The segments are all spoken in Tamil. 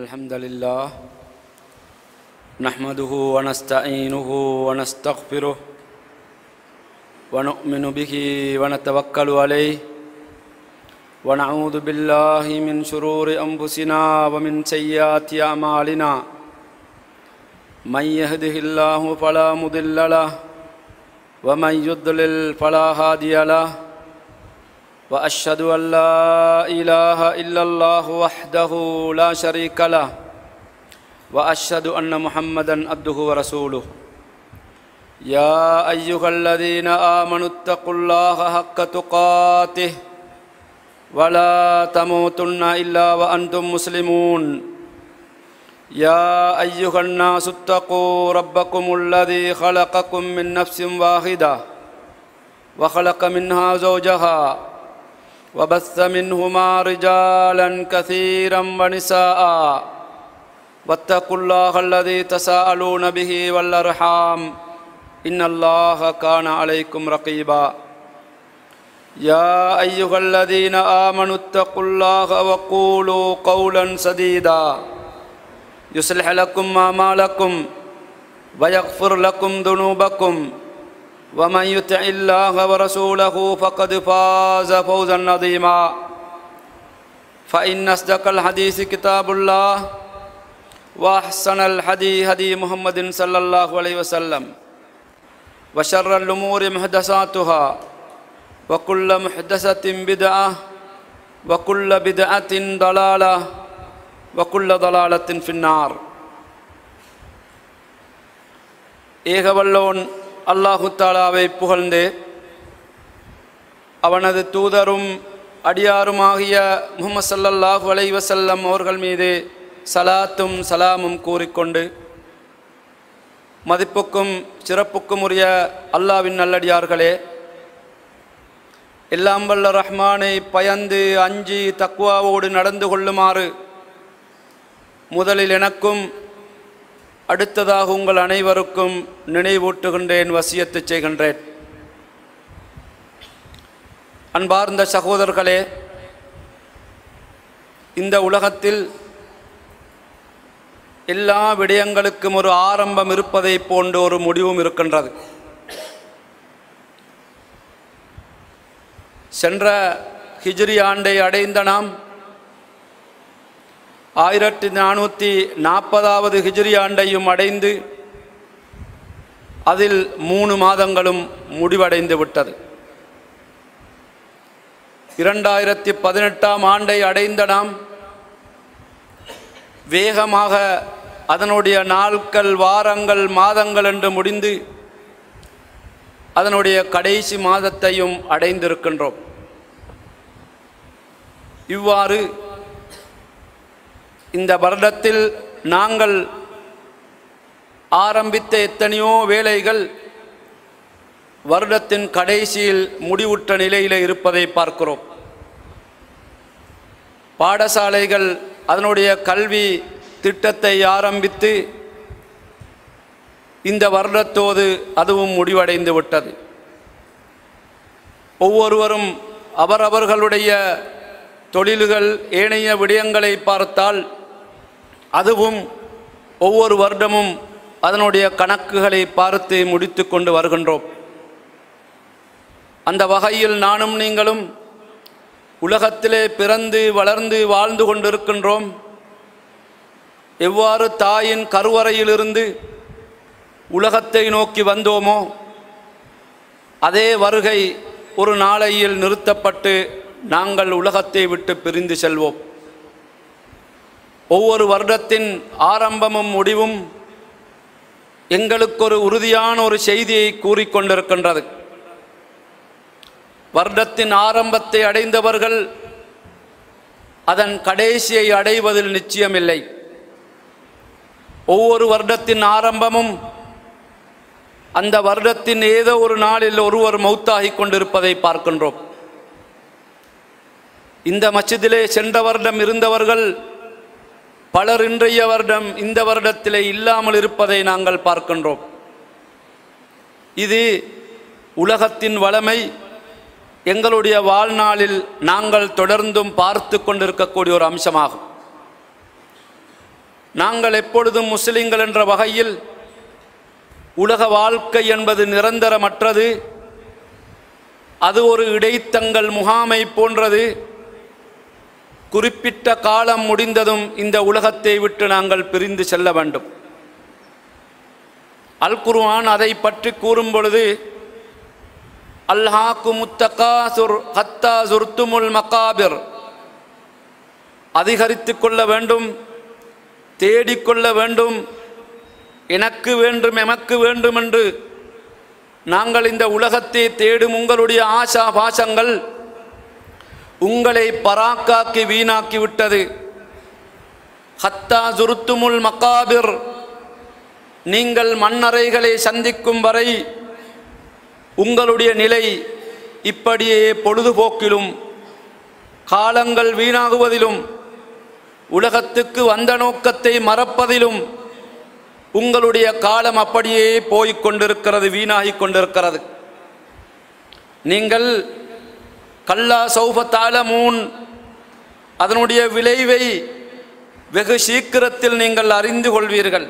الحمد لله نحمده ونستعينه ونستغفره ونؤمن به ونتوكل عليه ونعوذ بالله من شرور أنفسنا ومن سيئات أعمالنا من يهده الله فلا مضل له ومن يضلل فلا هادي له وأشهد أن لا إله إلا الله وحده لا شريك له وأشهد أن محمدًا عبده ورسوله يا أيها الذين آمنوا اتقوا الله حق تقاته ولا تموتن إلا وأنتم مسلمون يا أيها الناس اتقوا ربكم الذي خلقكم من نفس واحدة وخلق منها زوجها وبث منهما رجالا كثيرا ونساء واتقوا الله الذي تساءلون به والأرحام إن الله كان عليكم رقيبا يا أيها الذين آمنوا اتقوا الله وقولوا قولا سديدا يصلح لكم أعمالكم ويغفر لكم ذنوبكم ومن يطع الله ورسوله فقد فاز فوزا عظيما فإن أصدق الحديث كتاب الله وأحسن الهدي هدي محمد صلى الله عليه وسلم وشر الأمور محدثاتها وكل محدثة بدعة وكل بدعة ضلالة وكل ضلالة في النار. ஏகவல்லோன் அல்லாஹு தாலாவை புகழ்ந்து அவனது தூதரும் அடியாருமாகிய முஹம்மது ஸல்லல்லாஹு அலைஹி வஸல்லம் அவர்கள் மீது சலாத்தும் சலாமும் கூறிக்கொண்டு மதிப்புக்கும் சிறப்புக்கும் உரிய அல்லாஹ்வின் நல்லடியார்களே, எல்லாம் வல்ல ரஹ்மானை பயந்து அஞ்சி தக்வாவோடு நடந்து கொள்ளுமாறு முதலில் எனக்கும் அடுத்ததாக உங்கள் அனைவருக்கும் நினைவூட்டுகின்றேன், வசியத்து செய்கின்றேன். அன்பார்ந்த சகோதரர்களே, இந்த உலகத்தில் எல்லா விடயங்களுக்கும் ஒரு ஆரம்பம் இருப்பதை போன்று ஒரு முடிவும் இருக்கின்றது. சென்ற ஹிஜ்ரி ஆண்டை அடைந்த நாம் 1440வது ஹிஜ்ரி ஆண்டையும் அடைந்து அதில் 3 மாதங்களும் முடிவடைந்து விட்டது. 2018ஆம் ஆண்டை அடைந்த நாம் வேகமாக அதனுடைய நாட்கள், வாரங்கள், மாதங்கள் என்று முடிந்து அதனுடைய கடைசி மாதத்தையும் அடைந்திருக்கின்றோம். இவ்வாறு இந்த வருடத்தில் நாங்கள் ஆரம்பித்த எத்தனையோ வேலைகள் வருடத்தின் கடைசியில் முடிவுற்ற நிலையில் இருப்பதை பார்க்கிறோம். பாடசாலைகள் அதனுடைய கல்வி திட்டத்தை ஆரம்பித்து இந்த வருடத்தோடு அதுவும் முடிவடைந்து விட்டது. ஒவ்வொருவரும் அவரவர்களுடைய தொழில்கள், ஏனைய விடயங்களை பார்த்தால் அதுவும் ஒவ்வொரு வருடமும் அதனுடைய கணக்குகளை பார்த்து முடித்து கொண்டு வருகின்றோம். அந்த வகையில் நானும் நீங்களும் உலகத்திலே பிறந்து வளர்ந்து வாழ்ந்து கொண்டிருக்கின்றோம். எவ்வாறு தாயின் கருவறையிலிருந்து உலகத்தை நோக்கி வந்தோமோ அதே வருகை ஒரு நாளையில் நிறுத்தப்பட்டு நாங்கள் உலகத்தை விட்டு பிரிந்து செல்வோம். ஒவ்வொரு வருடத்தின் ஆரம்பமும் முடிவும் எங்களுக்கு ஒரு உறுதியான ஒரு செய்தியை கூறிக்கொண்டிருக்கின்றது. வருடத்தின் ஆரம்பத்தை அடைந்தவர்கள் அதன் கடைசியை அடைவதில் நிச்சயமில்லை. ஒவ்வொரு வருடத்தின் ஆரம்பமும் அந்த வருடத்தின் ஏதோ ஒரு நாளில் ஒருவர் மௌத்தாகி கொண்டிருப்பதை பார்க்கின்றோம். இந்த மஸ்ஜிதிலே சென்ற வருடம் இருந்தவர்கள் பலர் இன்றைய வருடம் இந்த வருடத்திலே இல்லாமல் இருப்பதை நாங்கள் பார்க்கின்றோம். இது உலகத்தின் வளமை. எங்களுடைய வாழ்நாளில் நாங்கள் தொடர்ந்தும் பார்த்து கொண்டிருக்கக்கூடிய ஒரு அம்சமாகும். நாங்கள் எப்பொழுதும் முஸ்லிம்கள் என்ற வகையில் உலக வாழ்க்கை என்பது நிரந்தரமற்றது, அது ஒரு இடைத்தங்கள் முகாமை போன்றது. குறிப்பிட்ட காலம் முடிந்ததும் இந்த உலகத்தை விட்டு நாங்கள் பிரிந்து செல்ல வேண்டும். அல் குர்ஆன் அதை பற்றி கூறும் பொழுது, அல்ஹாக்குமுத் தகாசுர் ஹத்தா ஸுர்துமுல் மகாபிர், அதிகரித்து கொள்ள வேண்டும், தேடிக்கொள்ள வேண்டும், எனக்கு வேண்டும் எமக்கு வேண்டும் என்று நாங்கள் இந்த உலகத்தை தேடும் உங்களுடைய ஆசா பாசங்கள் உங்களை பராக்காக்கி வீணாக்கி விட்டது. ஹத்தா ஸுர்துமுல் மகாபிர், நீங்கள் மண்ணறைகளை சந்திக்கும் வரை உங்களுடைய நிலை இப்படியே பொழுதுபோக்கிலும் காலங்கள் வீணாகுவதிலும் உலகத்துக்கு வந்த நோக்கத்தை மறப்பதிலும் உங்களுடைய காலம் அப்படியே போய்க் கொண்டிருக்கிறது, வீணாகிக் கொண்டிருக்கிறது. நீங்கள் கல்லா சௌஃப தஅலமூன், அதனுடைய விளைவை வெகு சீக்கிரத்தில் நீங்கள் அறிந்து கொள்வீர்கள்.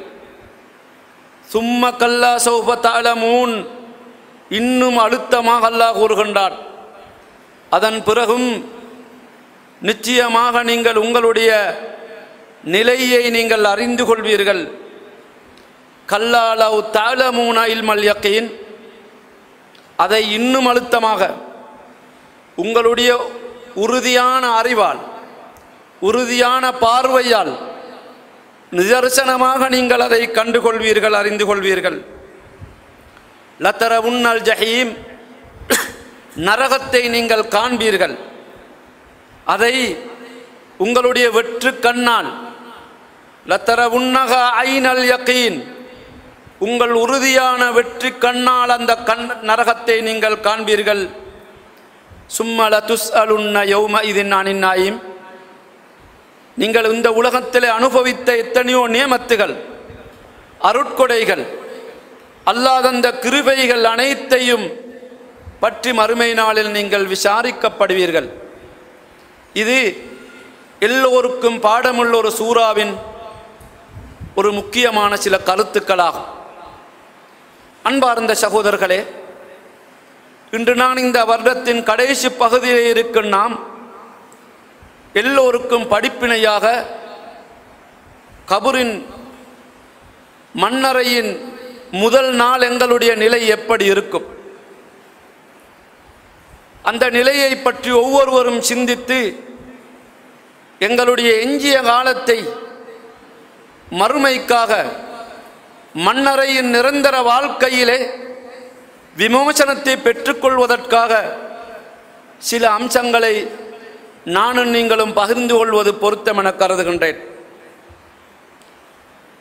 சும்ம கல்லா சௌஃப தஅலமூன், இன்னும் அழுத்தமாக அல்லாஹ் கூறுகின்றார், அதன் பிறகும் நிச்சயமாக நீங்கள் உங்களுடைய நிலையை நீங்கள் அறிந்து கொள்வீர்கள். கல்லா லவ் தஅலமூன இல்மல் யகீன், அதை இன்னும் அழுத்தமாக உங்களுடைய உறுதியான அறிவால், உறுதியான பார்வையால் நிதர்சனமாக நீங்கள் அதை கண்டுகொள்வீர்கள், அறிந்து கொள்வீர்கள். லதரவுன்னல் ஜஹீம், நரகத்தை நீங்கள் காண்பீர்கள். அதை உங்களுடைய வெற்று கண்ணால், லதரவுன்னஹா ஐனல் யகீன், உங்கள் உறுதியான வெற்றி கண்ணால் அந்த நரகத்தை நீங்கள் காண்பீர்கள். சும்ம லதுஸ்அலுன்ன யௌமஇதின் அனின் நயீம், நீங்கள் இந்த உலகத்தில் அனுபவித்த எத்தனையோ நியமத்துகள், அருட்கொடைகள், அல்லாஹ் தந்த கிருபைகள் அனைத்தையும் பற்றி மறுமை நாளில் நீங்கள் விசாரிக்கப்படுவீர்கள். இது எல்லோருக்கும் பாடமுள்ள ஒரு சூறாவின் ஒரு முக்கியமான சில கருத்துக்களாகும். அன்பார்ந்த சகோதரர்களே, இன்று நான் இந்த வருடத்தின் கடைசி பகுதியில் இருக்கும் நாம் எல்லோருக்கும் படிப்பினையாக கபரின் மண்ணறையின் முதல் நாள் எங்களுடைய நிலை எப்படி இருக்கும், அந்த நிலையை பற்றி ஒவ்வொருவரும் சிந்தித்து எங்களுடைய எஞ்சிய காலத்தை மறுமைக்காக மண்ணறையின் நிரந்தர வாழ்க்கையிலே விமோசனத்தை பெற்றுக்கொள்வதற்காக சில அம்சங்களை நானும் நீங்களும் பகிர்ந்து கொள்வது பொருத்தம் என கருதுகின்றேன்.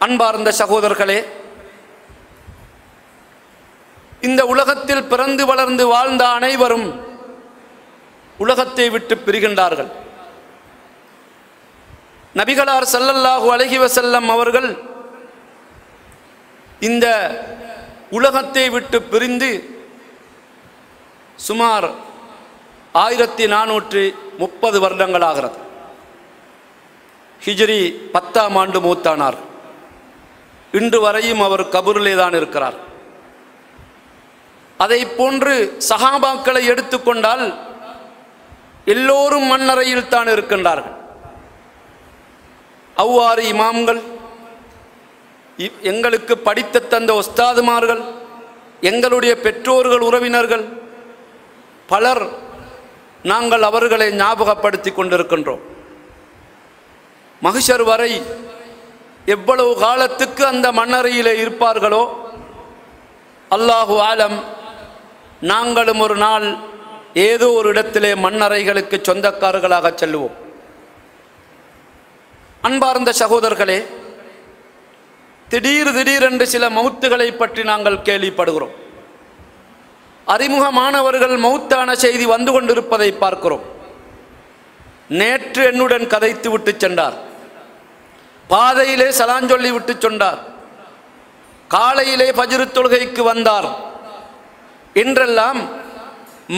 அன்பார்ந்த சகோதரர்களே, இந்த உலகத்தில் பிறந்து வளர்ந்து வாழ்ந்த அனைவரும் உலகத்தை விட்டு பிரிகின்றார்கள். நபிகளார் ஸல்லல்லாஹு அலைஹி வஸல்லம் அவர்கள் இந்த உலகத்தை விட்டு பிரிந்து சுமார் 1430 வருடங்களாகிறது. ஹிஜ்ரி 10ஆம் ஆண்டு மூத்தானார். இன்று வரையும் அவர் கபூரிலே தான் இருக்கிறார். அதை போன்று சஹாபாக்களை எடுத்துக்கொண்டால் எல்லோரும் மண்ணறையில் தான் இருக்கின்றார்கள். அவ்வாறு இமாம்கள், எங்களுக்கு படித்து தந்த உஸ்தாதுமார்கள், எங்களுடைய பெற்றோர்கள், உறவினர்கள் பலர் நாங்கள் அவர்களை ஞாபகப்படுத்தி கொண்டிருக்கின்றோம். மஹ்ஷர் வரை எவ்வளவு காலத்துக்கு அந்த மண்ணறையிலே இருப்பார்களோ அல்லாஹு ஆலம், நாங்களும் ஒரு நாள் ஏதோ ஒரு இடத்திலே மண்ணறைகளுக்கு சொந்தக்காரர்களாக செல்லுவோம். அன்பார்ந்த சகோதரர்களே, திடீரென்று சில மௌத்துகளை பற்றி நாங்கள் கேள்விப்படுகிறோம். அறிமுகமானவர்கள் மௌத்தான செய்தி வந்து கொண்டிருப்பதை பார்க்கிறோம். நேற்று என்னுடன் கதைத்து விட்டு சென்றார், பாதையிலே சலாஞ்சொல்லி விட்டு சொன்னார், காலையிலே ஃபஜ்ர் தொழுகைக்கு வந்தார் என்றெல்லாம்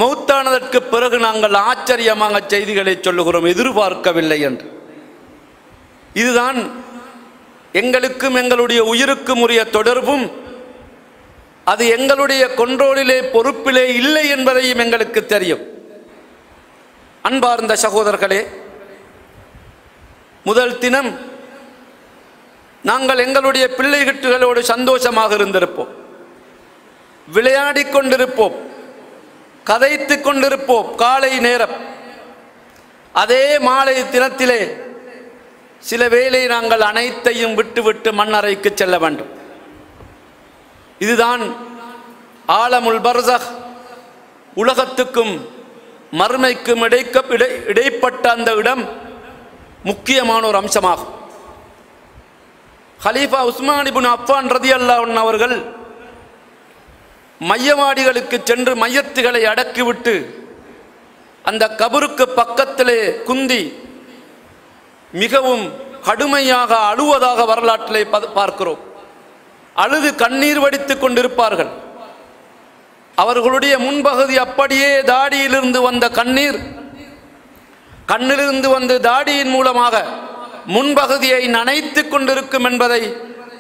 மௌத்தானதற்கு பிறகு நாங்கள் ஆச்சரியமாக செய்திகளை சொல்லுகிறோம், எதிர்பார்க்கவில்லை என்று. இதுதான் எங்களுக்கும் எங்களுடைய உயிருக்கும் உரிய தொடர்பும் அது எங்களுடைய கொண்டோலிலே பொறுப்பிலே இல்லை என்பதையும் எங்களுக்கு தெரியும். அன்பார்ந்த சகோதரர்களே, முதல் தினம் நாங்கள் எங்களுடைய பிள்ளைகளோடு சந்தோஷமாக இருந்திருப்போம், விளையாடி கொண்டிருப்போம், கதைத்து கொண்டிருப்போம் காலை நேரம். அதே மாலை தினத்திலே சில வேளை நாங்கள் அனைத்தையும் விட்டுவிட்டு மண்ணறைக்கு செல்ல வேண்டும். இதுதான் ஆலமுல் பர்ஸஹ், உலகத்துக்கும் மறுமைக்கும் இடைப்பட்ட அந்த இடம் முக்கியமான ஒரு அம்சமாகும். ஹலீஃபா உஸ்மான் இப்னு அஃபான் ரலியல்லாஹு அன்ஹு அவர்கள் மையவாடிகளுக்கு சென்று மையத்துகளை அடக்கிவிட்டு அந்த கபருக்கு பக்கத்திலே குந்தி மிகவும் கடுமையாக அழுவதாக வரலாற்றிலே பார்க்கிறோம். அழுது கண்ணீர் வடித்து கொண்டிருப்பார்கள். அவர்களுடைய முன்பகுதி அப்படியே தாடியிலிருந்து வந்த கண்ணீர் கண்ணிலிருந்து வந்து தாடியின் மூலமாக முன்பகுதியை நனைத்து கொண்டிருக்கும் என்பதை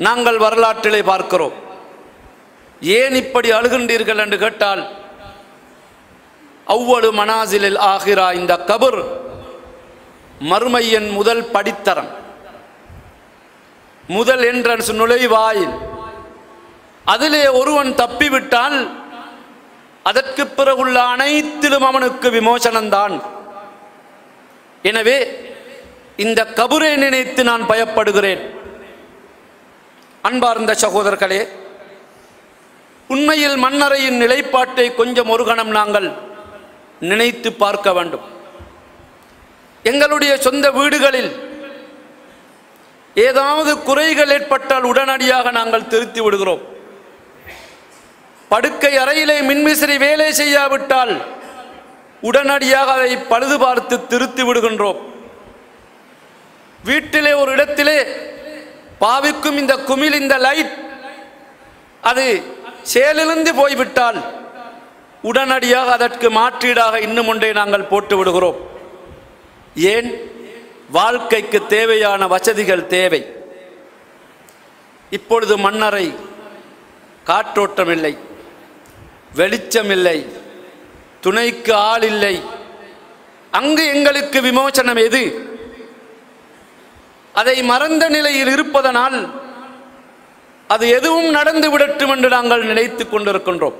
நாங்கள் வரலாற்றிலே பார்க்கிறோம். ஏன் இப்படி அழுகின்றீர்கள் என்று கேட்டால், அவ்வளு மனாசிலில் ஆகிரா, இந்த கபர் மறுமையின் முதல் படித்தரம், முதல் என்ட்ரன்ஸ், நுழைவாயில். அதிலே ஒருவன் தப்பிவிட்டால் அதற்கு பிறகுள்ள அனைத்திலும் அவனுக்கு விமோசனம்தான். எனவே இந்த கபரை நினைத்து நான் பயப்படுகிறேன். அன்பார்ந்த சகோதரர்களே, உண்மையில் மண்ணறையின் நிலைப்பாட்டை கொஞ்சம் ஒரு கணம் நாங்கள் நினைத்து பார்க்க வேண்டும். எங்களுடைய சொந்த வீடுகளில் ஏதாவது குறைகள் ஏற்பட்டால் உடனடியாக நாங்கள் திருத்தி விடுகிறோம். படுக்கை அறையிலே மின்விசிறி வேலை செய்யாவிட்டால் உடனடியாக அதை பழுது பார்த்து திருத்தி விடுகின்றோம். வீட்டிலே ஒரு இடத்திலே பாவிக்கும் இந்த குமிழ், இந்த லைட் அது செயலிழந்து போய்விட்டால் உடனடியாக அதற்கு மாற்றீடாக இன்னும் ஒன்றை நாங்கள் போட்டு விடுகிறோம். ஏன்? வாழ்க்கைக்கு தேவையான வசதிகள் தேவை. இப்பொழுது மண்ணறை, காற்றோட்டம் இல்லை, வெளிச்சம் இல்லை, துணைக்கு ஆள் இல்லை. அங்கு எங்களுக்கு விமோசனம் எது? அதை மறந்த நிலையில் இருப்பதனால் அது எதுவும் நடந்து விடட்டும் என்று நாங்கள் நினைத்து கொண்டிருக்கின்றோம்.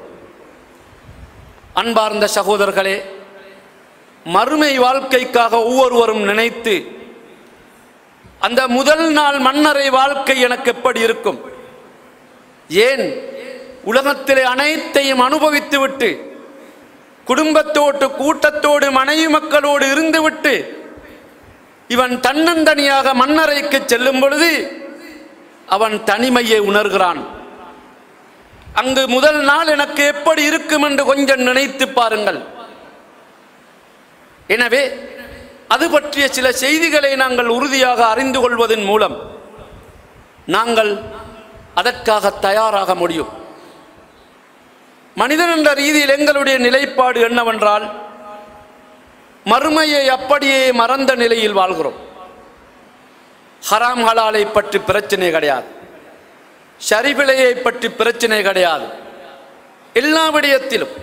அன்பார்ந்த சகோதரர்களே, மறுமை வாழ்க்கைக்காக ஒவ்வொருவரும் நினைத்து, அந்த முதல் நாள் மண்ணறை வாழ்க்கை எனக்கு எப்படி இருக்கும்? ஏன் உலகத்திலே அனைத்தையும் அனுபவித்து விட்டு குடும்பத்தோடு கூட்டத்தோடு மனைவி மக்களோடு இருந்துவிட்டு இவன் தன்னந்தனியாக மண்ணறைக்கு செல்லும் பொழுது அவன் தனிமையை உணர்கிறான். அங்கு முதல் நாள் எனக்கு எப்படி இருக்கும் என்று கொஞ்சம் நினைத்து பாருங்கள். எனவே அது பற்றிய சில செய்திகளை நாங்கள் உறுதியாக அறிந்து கொள்வதன் மூலம் நாங்கள் அதற்காக தயாராக முடியும். மனிதன் என்ற ரீதியில் எங்களுடைய நிலைப்பாடு என்னவென்றால், மறுமையை அப்படியே மறந்த நிலையில் வாழ்கிறோம். ஹராம் ஹலாலை பற்றி பிரச்சனை கிடையாது, ஷரிபிழையை பற்றி பிரச்சனை கிடையாது. எல்லா விடயத்திலும்,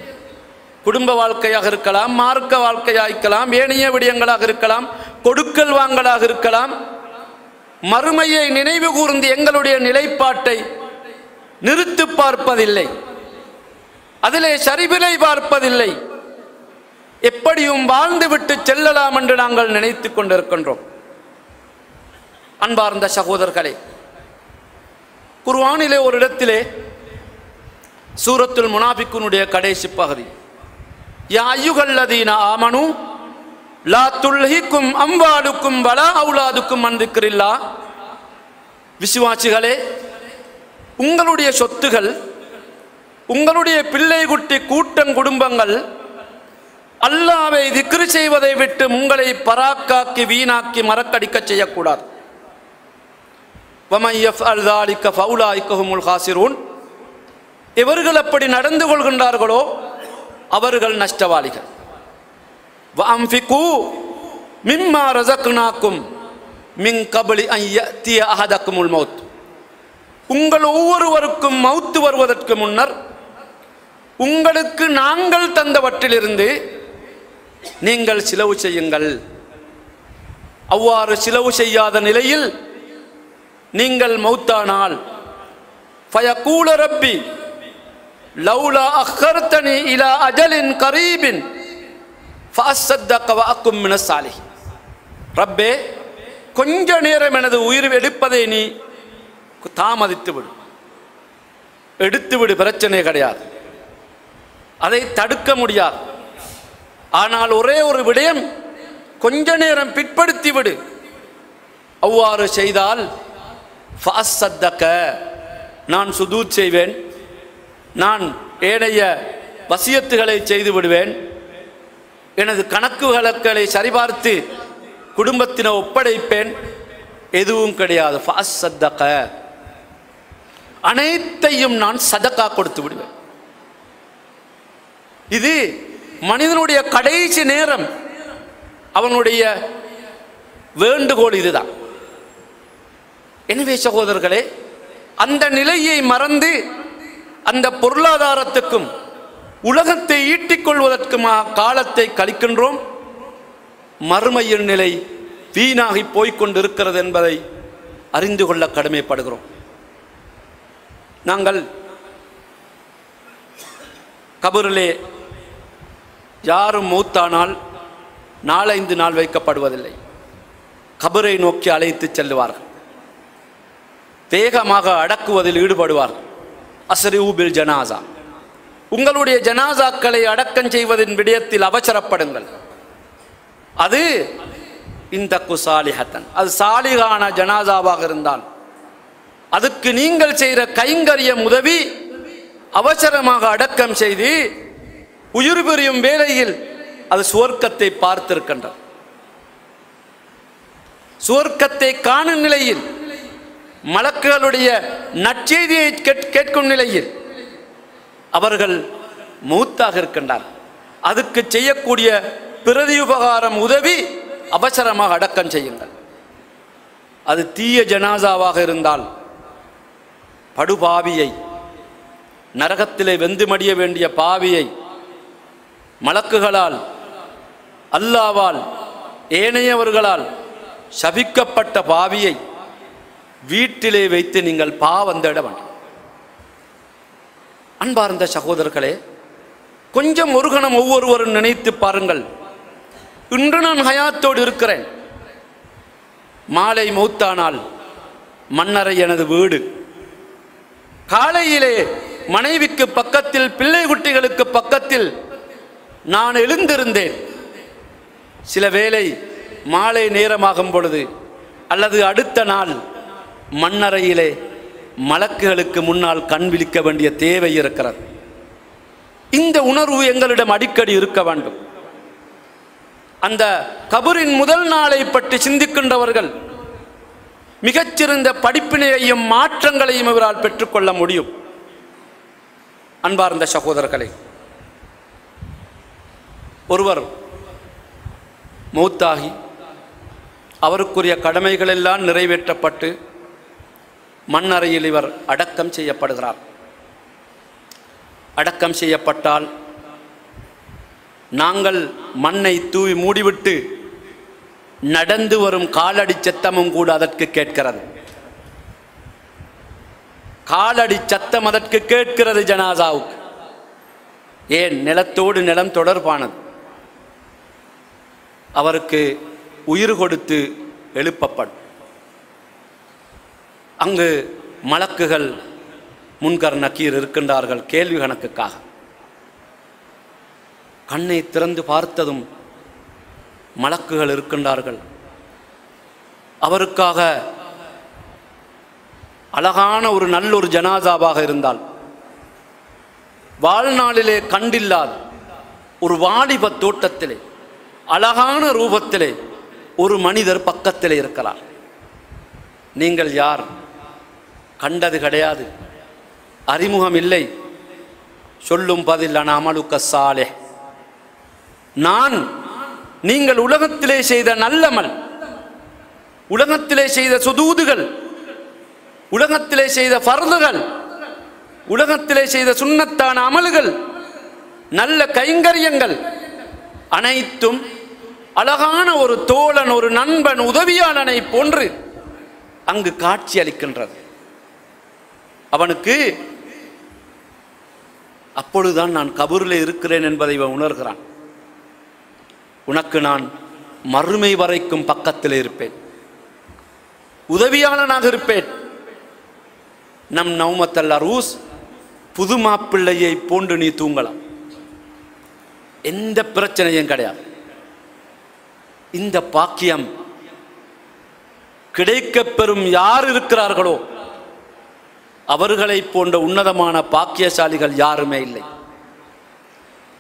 குடும்ப வாழ்க்கையாக இருக்கலாம், மார்க்க வாழ்க்கையாக இருக்கலாம், ஏனைய விடயங்களாக இருக்கலாம், கொடுக்கல் வாங்கலாக இருக்கலாம், மறுமையை நினைவு கூர்ந்து எங்களுடைய நிலைப்பாட்டை நிறுத்து பார்ப்பதில்லை, அதிலே ஷரிபிழை பார்ப்பதில்லை. எப்படியும் வாழ்ந்துவிட்டு செல்லலாம் என்று நாங்கள் நினைத்து கொண்டிருக்கின்றோம். அன்பார்ந்த சகோதரர்களே, குர்ஆனிலே ஒரு இடத்திலே சூரத்துல் முனாஃபிக்குனுடைய கடைசி பகுதி, யா அய்யுஹல்லதீன ஆமனு லா துல்ஹிக்கும் அம்வாலுக்கும் வலா அவுலாதுக்கும் அன் திக்ரில்லாஹ், விசுவாசிகளே, உங்களுடைய சொத்துகள், உங்களுடைய பிள்ளை குட்டி கூட்டம் குடும்பங்கள் அல்லாஹ்வை திக்ர் செய்வதை விட்டு உங்களை பராக்காக்கி வீணாக்கி மறக்கடிக்க செய்யக்கூடாது. வமன் யஃஅல் ஸாலிக ஃபஉலாயிக ஹுமுல் காசிரூன், இவர்கள் அப்படி நடந்து கொள்கின்றார்களோ அவர்கள் நஷ்டவாளிகள். வஅன்ஃபிகு மிம்மா ரஸக்னாக்கும் மின் கபலி அன் யஅதிய அஹதகுமுல் மௌத், உங்கள் ஒவ்வொருவருக்கும் மௌத்து வருவதற்கு முன்னர் உங்களுக்கு நாங்கள் தந்தவற்றிலிருந்து நீங்கள் சிலவு செய்யுங்கள். அவ்வாறு சிலவு செய்யாத நிலையில் நீங்கள் மௌத்தானால் ஃபயகூல ரப்பி லௌலா அக்கர்தனி இலா அஜலின் கரீபின் ஃபஅஸ்ஸதக வஅகும் மினஸ் சாலிஹீன், ரப்பே கொஞ்ச நேரம் எனது உயிர் எடுப்பதை நீ தாமதித்து விடு, எடுத்து விடு, பிரச்சனை கிடையாது, அதை தடுக்க முடியாது. ஆனால் ஒரே ஒரு விடயம், கொஞ்ச நேரம் பிற்படுத்தி விடு. அவ்வாறு செய்தால் ஃபஅஸ்ஸதக, நான் சுஜூத் செய்வேன், நான் ஏனைய வசியத்துகளை செய்து விடுவேன், எனது கணக்கு வழக்குகளை சரிபார்த்து குடும்பத்தினை ஒப்படைப்பேன். எதுவும் கிடையாது. ஃபஅஸ்ஸதக, அனைத்தையும் நான் சதகா கொடுத்து விடுவேன். இது மனிதனுடைய கடைசி நேரம், அவனுடைய வேண்டுகோள் இதுதான். எனவே சகோதரர்களே, அந்த நிலையை மறந்து அந்த பொருளாதாரத்துக்கும் உலகத்தை ஈட்டிக்கொள்வதற்குமாக காலத்தை கழிக்கின்றோம். மறுமையின் நிலை வீணாகி போய்கொண்டிருக்கிறது என்பதை அறிந்து கொள்ள கடமைப்படுகிறோம். நாங்கள் கபரிலே யாரும் மௌத்தானால் 4-5 நாள் வைக்கப்படுவதில்லை. கபரை நோக்கி அழைத்து செல்லுவார்கள், வேகமாக அடக்குவதில் ஈடுபடுவார்கள். அஸ்ரிஊ பில் ஜனாசா, உங்களுடைய ஜனாசாக்களை அடக்கம் செய்வதின் விடயத்தில் அவசரப்படுங்கள். அது இந்த குசாலிஹத்தன், அது சாலிகான ஜனாசாவாக இருந்தால் அதுக்கு நீங்கள் செய்கிற கைங்கரியம் உதவி, அவசரமாக அடக்கம் செய்து உயிர் பெறும் வேளையில் அது சுவர்க்கத்தை பார்த்திருக்கின்றது. சுவர்க்கத்தை காணும் நிலையில், மலக்குகளுடைய நற்செய்தியை கேட்கும் நிலையில் அவர்கள் மௌத்தாக இருக்கின்றார். அதுக்கு செய்யக்கூடிய பிரதியுபகாரம் உதவி, அவசரமாக அடக்கம் செய்யுங்கள். அது தீய ஜனாசாவாக இருந்தால் படுபாவியை, நரகத்திலே வெந்து மடிய வேண்டிய பாவியை, மலக்குகளால், அல்லாவால், ஏனையவர்களால் சபிக்கப்பட்ட பாவியை வீட்டிலே வைத்து நீங்கள் பாவந்திட வேண்டும். அன்பார்ந்த சகோதரர்களே, கொஞ்சம் ஒரு கணம் ஒவ்வொருவரும் நினைத்து பாருங்கள். இன்று நான் ஹயாத்தோடு இருக்கிறேன், மாலை மௌத்தானால் மன்னரை எனது வீடு, காலையிலே மனைவிக்கு பக்கத்தில், பிள்ளை குட்டிகளுக்கு பக்கத்தில் நான் எழுந்திருந்தேன். சில வேளை மாலை நேரமாகும் பொழுது அல்லது அடுத்த நாள் மண்ணறையிலே மலக்குகளுக்கு முன்னால் கண் விழிக்க வேண்டிய தேவை இருக்கிறது. இந்த உணர்வு எங்களிடம் அடிக்கடி இருக்க வேண்டும். அந்த கபரின் முதல் நாளை பற்றி சிந்திக்கின்றவர்கள் மிகச்சிறந்த படிப்பினையையும் மாற்றங்களையும் இவரால் பெற்றுக்கொள்ள முடியும். அன்பார்ந்த சகோதரர்களே, ஒருவர் மௌத்தாகி அவருக்குரிய கடமைகள் எல்லாம் நிறைவேற்றப்பட்டு மண்ணறையில் இவர் அடக்கம் செய்யப்படுகிறார். அடக்கம் செய்யப்பட்டால் நாங்கள் மண்ணை தூவி மூடிவிட்டு நடந்து வரும் காலடி சத்தமும் கூட அதற்கு கேட்கிறது. காலடி சத்தம் அதற்கு கேட்கிறது ஜனாசாவுக்கு. ஏன்? நிலத்தோடு நிலம் தொடர்பானது. அவருக்கு உயிர் கொடுத்து எழுப்பப்படும். அங்கு மலக்குகள் முன்கர் நக்கீர் இருக்கின்றார்கள் கேள்வி கணக்குக்காக. கண்ணை திறந்து பார்த்ததும் மலக்குகள் இருக்கின்றார்கள். அவருக்காக அழகான ஒரு நல்லொரு ஜனாசாவாக இருந்தால், வாழ்நாளிலே கண்டில்லாத ஒரு வாலிப தோட்டத்திலே அழகான ரூபத்திலே ஒரு மனிதர் பக்கத்திலே இருக்கிறார். நீங்கள் யார்? கண்டது கிடையாது, அறிமுகம் இல்லை. சொல்லும் பதில் அன அமலுக்க சாலிஹ், நான் நீங்கள் உலகத்திலே செய்த நல்லமல், உலகத்திலே செய்த சுதூதுகள், உலகத்திலே செய்த ஃபர்துகள், உலகத்திலே செய்த சுன்னத்தான அமல்கள், நல்ல கைங்கரியங்கள் அனைத்தும் அழகான ஒரு தோழன், ஒரு நண்பன், உதவியாளனை போன்று அங்கு காட்சி அளிக்கின்றது. அவனுக்கு அப்பொழுதுதான் நான் கபூரில் இருக்கிறேன் என்பதை இவன் உணர்கிறான். உனக்கு நான் மறுமை வரைக்கும் பக்கத்தில் இருப்பேன், உதவியாளனாக இருப்பேன். நம் நௌமத்தல் அரூஸ், புது மாப்பிள்ளையை போன்று நீ தூங்கலாம், எந்த பிரச்சனையும் கிடையாது. இந்த பாக்கியம் கிடைக்கப் பெறும் யார் இருக்கிறார்களோ அவர்களை போன்ற உன்னதமான பாக்கியசாலிகள் யாருமே இல்லை.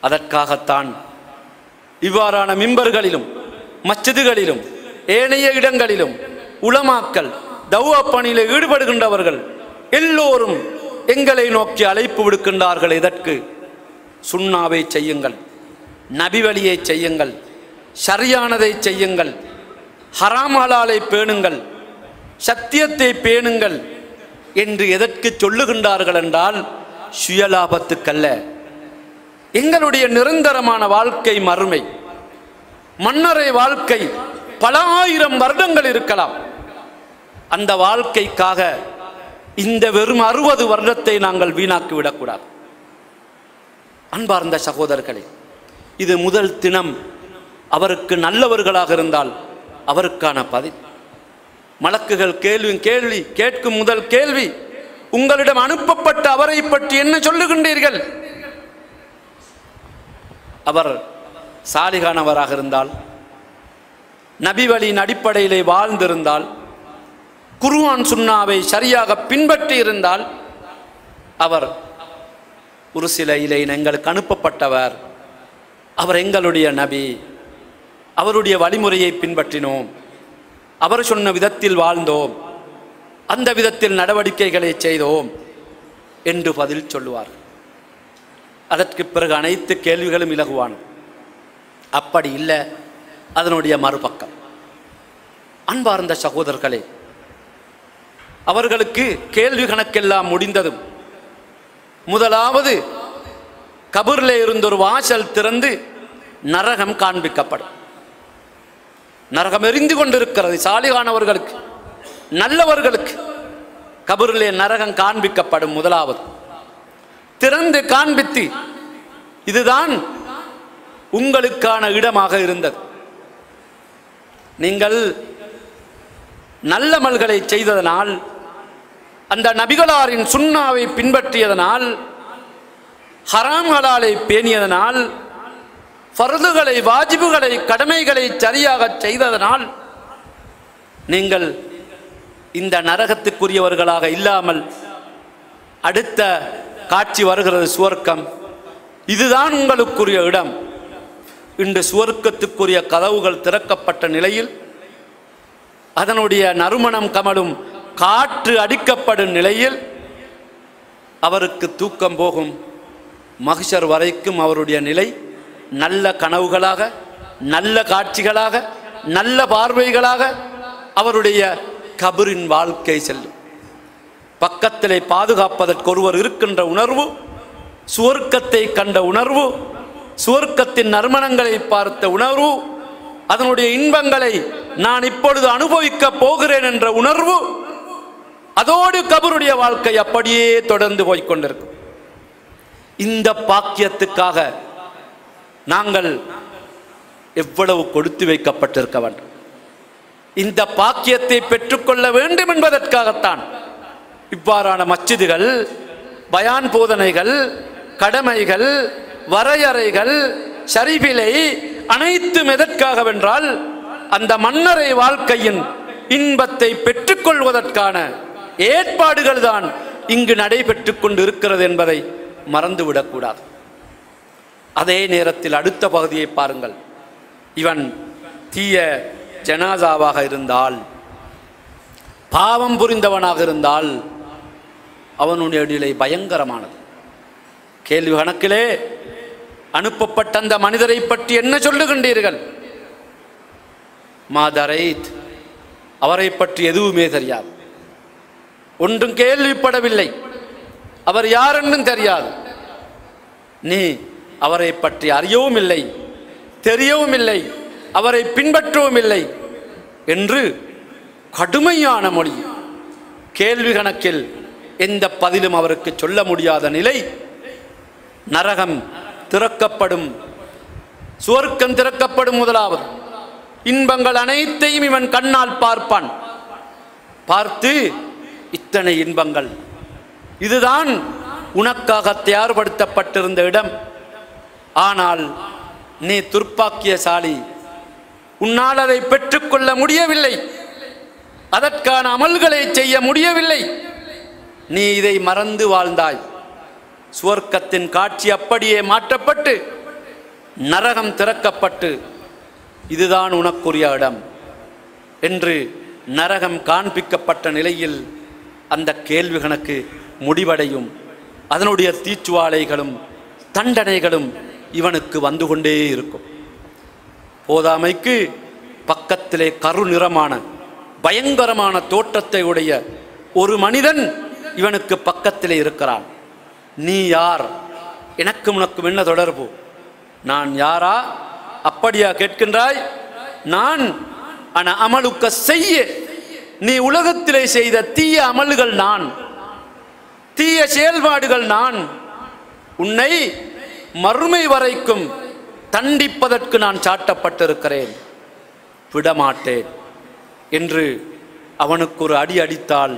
அதற்காகத்தான் இவ்வாறான மிம்பர்களிலும் மஸ்ஜிதுகளிலும் ஏனைய இடங்களிலும் உலமாக்கள் தௌவா பணியில் ஈடுபடுகின்றவர்கள் எல்லோரும் எங்களை நோக்கி அழைப்பு விடுக்கின்றார்கள். இதற்கு சுன்னாவை செய்யுங்கள், நபி வழியை செய்யுங்கள், சரியானதை செய்யுங்கள், ஹராம் ஹலாலை பேணுங்கள், சத்தியத்தை பேணுங்கள் என்று எதற்கு சொல்லுகின்றார்கள் என்றால் சுயலாபத்துக்கல்ல. எங்களுடைய நிரந்தரமான வாழ்க்கை மறுமை, மன்னரை வாழ்க்கை பல ஆயிரம் வருடங்கள் இருக்கலாம். அந்த வாழ்க்கைக்காக இந்த வெறும் 60 வருடத்தை நாங்கள் வீணாக்கி விடக்கூடாது. அன்பார்ந்த சகோதரர்களே, இது முதல் தினம். அவருக்கு நல்லவர்களாக இருந்தால் அவருக்கான பதில். மலக்குகள் கேள்வி கேட்கும் முதல் கேள்வி, உங்களிடம் அனுப்பப்பட்ட அவரை பற்றி என்ன சொல்லுகின்றீர்கள்? அவர் சாலிகானவராக இருந்தால், நபி வழியின் அடிப்படையிலே வாழ்ந்திருந்தால், குர்ஆன் சுன்னாவை சரியாக பின்பற்றி இருந்தால், அவர் ஒரு சில எங்களுக்கு அனுப்பப்பட்டவர், அவர் எங்களுடைய நபி, அவருடைய வழிமுறையை பின்பற்றினோம், அவர் சொன்ன விதத்தில் வாழ்ந்தோம், அந்த விதத்தில் நடவடிக்கைகளை செய்தோம் என்று பதில் சொல்லுவார். அதற்கு பிறகு அனைத்து கேள்விகளும் இலகுவான. அப்படி இல்லை, அதனுடைய மறுபக்கம். அன்பார்ந்த சகோதரர்களே, அவர்களுக்கு கேள்வி கணக்கெல்லாம் முடிந்ததும் முதலாவது கபூரிலே இருந்த ஒரு வாசல் திறந்து நரகம் காண்பிக்கப்படும். நரகம் எரிந்து கொண்டிருக்கிறது. சாலிகானவர்களுக்கு, நல்லவர்களுக்கு கபூரிலே நரகம் காண்பிக்கப்படும். முதலாவது திறந்து காண்பித்து, இதுதான் உங்களுக்கான இடமாக இருந்தது. நீங்கள் நல்லமல்களை செய்ததனால், அந்த நபிகளாரின் சுன்னாவை பின்பற்றியதனால், ஹராம் ஹலாலை பேணியதனால், ஃபர்துகளை, வாஜிபுகளை, கடமைகளை சரியாக செய்ததனால் நீங்கள் இந்த நரகத்துக்குரியவர்களாக இல்லாமல் அடுத்த காட்சி வருகிறது, சுவர்க்கம். இதுதான் உங்களுக்குரிய இடம். இன்று சுவர்க்கத்துக்குரிய கதவுகள் திறக்கப்பட்ட நிலையில், அதனுடைய நறுமணம் கமலும் காற்று அடிக்கப்படும் நிலையில் அவருக்கு தூக்கம் போகும். மஹ்ஷர் வரைக்கும் அவருடைய நிலை நல்ல கனவுகளாக, நல்ல காட்சிகளாக, நல்ல பார்வைகளாக அவருடைய கபரின் வாழ்க்கை செல்லும். பக்கத்திலே பாதுகாப்பதற்கு ஒருவர் இருக்கின்ற உணர்வு, சுவர்க்கத்தை கண்ட உணர்வு, சுவர்க்கத்தின் நறுமணங்களை பார்த்த உணர்வு, அதனுடைய இன்பங்களை நான் இப்பொழுது அனுபவிக்க போகிறேன் என்ற உணர்வு, அதோடு கபருடைய வாழ்க்கை அப்படியே தொடர்ந்து போய்கொண்டிருக்கும். இந்த பாக்கியத்துக்காக நாங்கள் எவ்வளவு கொடுத்து வைக்கப்பட்டிருக்க வேண்டும். இந்த பாக்கியத்தை பெற்றுக்கொள்ள வேண்டும் என்பதற்காகத்தான் இவ்வாறான மஸ்ஜிதுகள், பயான் போதனைகள், கடமைகள், வரையறைகள், ஷரீபிலை அனைத்தும் எதற்காகவென்றால் அந்த மன்னரை வாழ்க்கையின் இன்பத்தை பெற்றுக்கொள்வதற்கான ஏற்பாடுகள் தான் இங்கு நடைபெற்று கொண்டு இருக்கிறது என்பதை மறந்துவிடக்கூடாது. அதே நேரத்தில் அடுத்த பகுதியை பாருங்கள். இவன் தீய ஜனாசாவாக இருந்தால், பாவம் புரிந்தவனாக இருந்தால் அவனுடைய நிலை பயங்கரமானது. கேள்வி கணக்கிலே அனுப்பப்பட்ட அந்த மனிதரை பற்றி என்ன சொல்லுகின்றீர்கள்? மாதரைத், அவரை பற்றி எதுவுமே தெரியாது, ஒன்றும் கேள்விப்படவில்லை, அவர் யாரென்னும் தெரியாது. நீ அவரை பற்றி அறியவும் இல்லை, தெரியவும் இல்லை, அவரை பின்பற்றவும் இல்லை என்று கடுமையான மொழி, கேள்வி கணக்கில் எந்த பதிலும் அவருக்கு சொல்ல முடியாத நிலை. நரகம் திறக்கப்படும், சுவர்க்கம் திறக்கப்படும். முதலாவது இன்பங்கள் அனைத்தையும் இவன் கண்ணால் பார்ப்பான். பார்த்து இத்தனை இன்பங்கள், இதுதான் உனக்காக தயார்படுத்தப்பட்டிருந்த இடம். ஆனால் நீ துர்ப்பாக்கியசாலி, உன்னால் அதை பெற்றுக்கொள்ள முடியவில்லை, அதற்கான அமல்களை செய்ய முடியவில்லை. நீ இதை மறந்து வாழ்ந்தாய். சுவர்க்கத்தின் காட்சி அப்படியே மாற்றப்பட்டு நரகம் திறக்கப்பட்டு இதுதான் உனக்குரிய இடம் என்று நரகம் காண்பிக்கப்பட்ட நிலையில் அந்த கேள்வி கணக்கு முடிவடையும். அதனுடைய தீச்சுவாலைகளும் தண்டனைகளும் இவனுக்கு வந்து கொண்டே இருக்கும். போதாமைக்கு பக்கத்திலே கருநிறமான பயங்கரமான தோற்றத்தை உடைய ஒரு மனிதன் இவனுக்கு பக்கத்திலே இருக்கிறான். நீ யார்? எனக்கும் உனக்கும் என்ன தொடர்பு? நான் யாரா? அப்படியா கேட்கின்றாய்? நான் அமலுக்க செய்ய, நீ உலகத்திலே செய்த தீய அமல்கள் நான், தீய செயல்பாடுகள் நான், உன்னை மறுமை வரைக்கும் தண்டிப்பதற்கு நான் சாட்டப்பட்டிருக்கிறேன், விடமாட்டேன் என்று அவனுக்கு ஒரு அடி அடித்தால்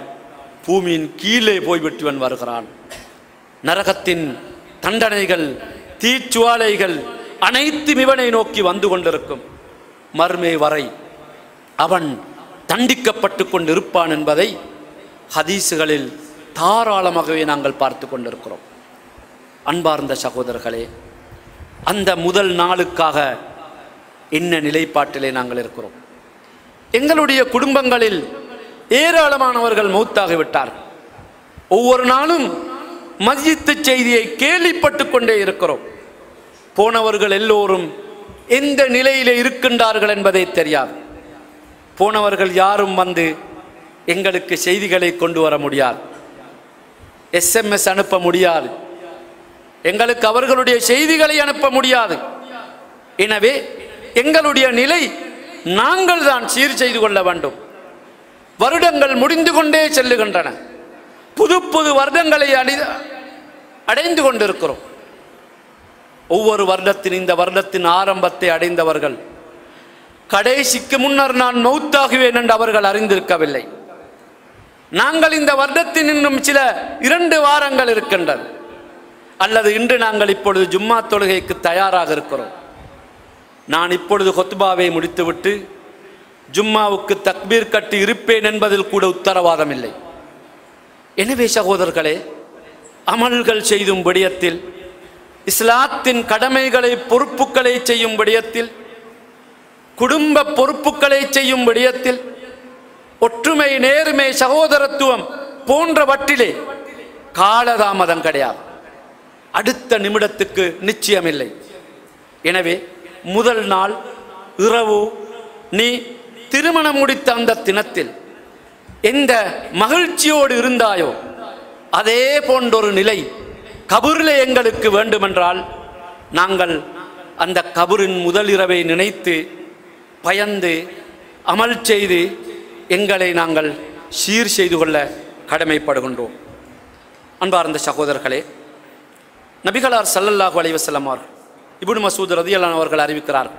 பூமியின் கீழே போய்விட்டுவன் வருகிறான். நரகத்தின் தண்டனைகள், தீச்சுவாலைகள் அனைத்தும் இவனை நோக்கி வந்து கொண்டிருக்கும். மறுமை வரை அவன் தண்டிக்கப்பட்டு கொண்டிருப்பான் என்பதை ஹதீசுகளில் தாராளமாகவே நாங்கள் பார்த்து கொண்டிருக்கிறோம். அன்பார்ந்த சகோதரர்களே, அந்த முதல் நாளுக்காக என்ன நிலைப்பாட்டிலே நாங்கள் இருக்கிறோம்? எங்களுடைய குடும்பங்களில் ஏராளமானவர்கள் மௌத்தாகிவிட்டார்கள். ஒவ்வொரு நாளும் மஸ்ஜித்து செய்தியை கேள்விப்பட்டு கொண்டே இருக்கிறோம். போனவர்கள் எல்லோரும் எந்த நிலையிலே இருக்கின்றார்கள் என்பதை தெரியாது. போனவர்கள் யாரும் வந்து எங்களுக்கு செய்திகளை கொண்டு வர முடியாது, SMS அனுப்ப முடியாது, எங்களுக்கு அவர்களுடைய செய்திகளை அனுப்ப முடியாது. எனவே எங்களுடைய நிலை நாங்கள் தான் சீர் செய்து கொள்ள வேண்டும். வருடங்கள் முடிந்து கொண்டே செல்லுகின்றன. புது புது வருடங்களை அடைந்து கொண்டிருக்கிறோம். ஒவ்வொரு வருடத்தின் இந்த வருடத்தின் ஆரம்பத்தை அடைந்தவர்கள் கடைசிக்கு முன்னர் நான் மௌத்தாகுவேன் என்று அவர்கள் அறிந்திருக்கவில்லை. நாங்கள் இந்த வருடத்தின் இன்னும் சில 2 வாரங்கள் இருக்கின்றது, அல்லது இன்று நாங்கள் இப்பொழுது ஜும்மா தொழுகைக்கு தயாராக இருக்கிறோம். நான் இப்பொழுது ஹுத்பாவை முடித்துவிட்டு ஜும்மாவுக்கு தக்பீர் கட்டி இருப்பேன் என்பதில் கூட உத்தரவாதம் இல்லை. எனவே சகோதரர்களே, அமல்கள் செய்யும் விடயத்தில், இஸ்லாத்தின் கடமைகளை பொறுப்புகளை செய்யும் விடயத்தில், குடும்ப பொறுப்புகளை செய்யும் விடயத்தில், ஒற்றுமை, நேர்மை, சகோதரத்துவம் போன்றவற்றிலே காலதாமதம் கிடையாது. அடுத்த நிமிடத்துக்கு நிச்சயமில்லை. எனவே முதல் நாள் இரவு நீ திருமணம் முடித்த அந்த தினத்தில் எந்த மகிழ்ச்சியோடு இருந்தாயோ அதே போன்றொரு நிலை கபூரிலே எங்களுக்கு வேண்டுமென்றால் நாங்கள் அந்த கபூரின் முதல் இரவை நினைத்து பயந்து அமல் செய்து எங்களை நாங்கள் சீர் செய்து கொள்ள கடமைப்படுகின்றோம். அன்பார்ந்த சகோதரர்களே, நபிகளார் ஸல்லல்லாஹு அலைஹி வஸல்லம் அவர்கள், இப்னு மஸ்ஊத் ரலியல்லாஹு அவர்கள் அறிவிக்கிறார்,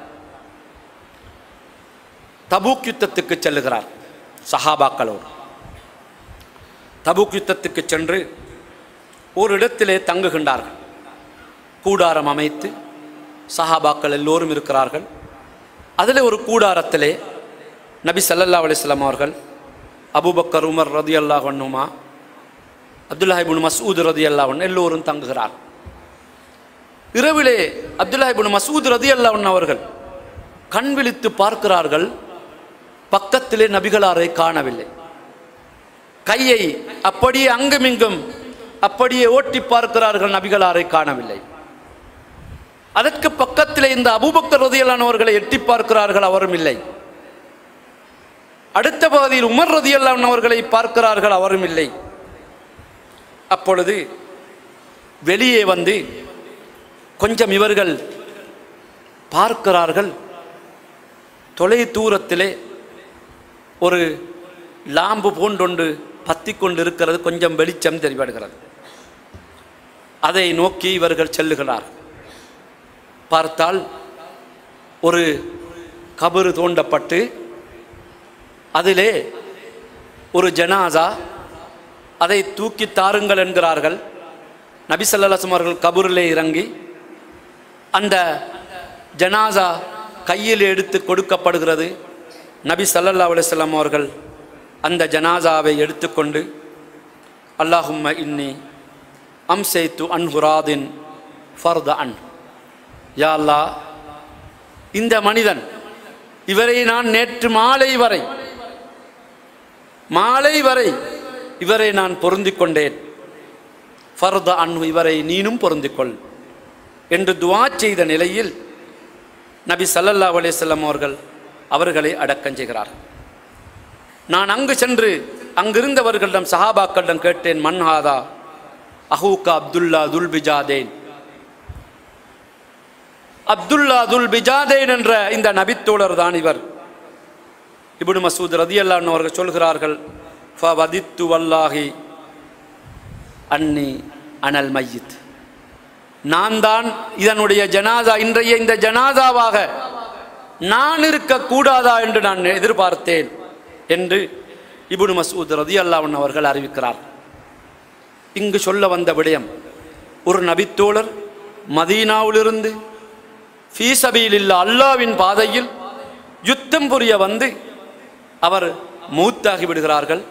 தபூக் யுத்தத்துக்கு செல்லுகிறார் சஹாபாக்களோடு. தபூக் யுத்தத்துக்கு சென்று ஒரு இடத்திலே தங்குகின்றார்கள். கூடாரம் அமைத்து சஹாபாக்கள் எல்லோரும் இருக்கிறார்கள். அதில் ஒரு கூடாரத்திலே நபி ஸல்லல்லாஹு அலைஹி வஸல்லம் அவர்கள், அபூபக்கர், உமர் ரலியல்லாஹு அன்ஹுமா, அப்துல்லாஹ் இப்னு மஸ்ஊத் ரலியல்லாஹு அன்ஹு எல்லோரும் தங்குகிறார். இரவிலே அப்துல்லாஹ் இப்னு மஸ்ஊத் ரலியல்லாஹு அன்ஹு அவர்கள் கண் விழித்து பார்க்கிறார்கள். பக்கத்திலே நபிகளாரை காணவில்லை. கையை அப்படியே அங்குமிங்கும் அப்படியே ஓட்டி பார்க்கிறார்கள், நபிகளாரை காணவில்லை. அதற்கு பக்கத்திலே இந்த அபூபக்கர் ரலியல்லாஹு அன்ஹு அவர்களை எட்டி பார்க்கிறார்கள், அவரும் இல்லை. அடுத்த பகுதியில் உமர் ரலியல்லாஹு அன்ஹு அவர்களை பார்க்கிறார்கள், அவரும் இல்லை. அப்பொழுது வெளியே வந்து கொஞ்சம் இவர்கள் பார்க்கிறார்கள், தொலை தூரத்திலே ஒரு லாம்பு போன்றொன்று பத்தி கொண்டு இருக்கிறது, கொஞ்சம் வெளிச்சம் தெரிபடுகிறது. அதை நோக்கி இவர்கள் செல்லுகிறார். பார்த்தால் ஒரு கபறு தோண்டப்பட்டு அதிலே ஒரு ஜனாசா, அதை தூக்கி தாருங்கள் என்கிறார்கள். நபி ஸல்லல்லாஹு அலைஹி வஸல்லம் அவர்கள் கபரிலே இறங்கி அந்த ஜனாசா கையில் எடுத்து கொடுக்கப்படுகிறது. நபி ஸல்லல்லாஹு அலைஹி வஸல்லம் அவர்கள் அந்த ஜனாசாவை எடுத்துக்கொண்டு அல்லாஹும்ம இன்னி அம்சைத்து அன்ஹுராதின் ஃபர்த அன், யா அல்லாஹ், இந்த மனிதன், இவரை நான் நேற்று மாலை வரை இவரை நான் பொருந்திக் கொண்டேன், ஃபர்த அன், இவரை நீனும் பொருந்திக்கொள் என்று துஆ செய்த நிலையில் நபி ஸல்லல்லாஹு அலைஹி வஸல்லம் அவர்களை அடக்கம் செய்கிறார்கள். நான் அங்கு சென்று அங்கிருந்தவர்களிடம், சஹாபாக்களிடம் கேட்டேன், மன்ஹாதா அஹூகா அப்துல்லா துல் பிஜாதேன், அப்துல்லா துல் பிஜாதேன் என்ற இந்த நபித்தோழர் தான் இவர். இப்னு மஸ்ஊத் ரலியல்லாஹு அன்ஹு அவர்கள் சொல்கிறார்கள், ஃபவதித்து வல்லாஹி அன்னி அனல் மையித், நான் தான் இதனுடைய ஜனாசா, இன்றைய இந்த ஜனாசாவாக நான் இருக்கக்கூடாதா என்று நான் எதிர்பார்த்தேன் என்று இப்னு மஸ்ஊத் ரலியல்லாஹு அன்ஹு அவர்கள் அறிவிக்கிறார். இங்கு சொல்ல வந்த விடயம், ஒரு நபித்தோழர் மதீனாவிலிருந்து ஃபீ சபீலில்லாஹ், அல்லாஹ்வின் பாதையில் யுத்தம் புரிய வந்து அவர் மௌத்தாகி விடுகிறார்கள்.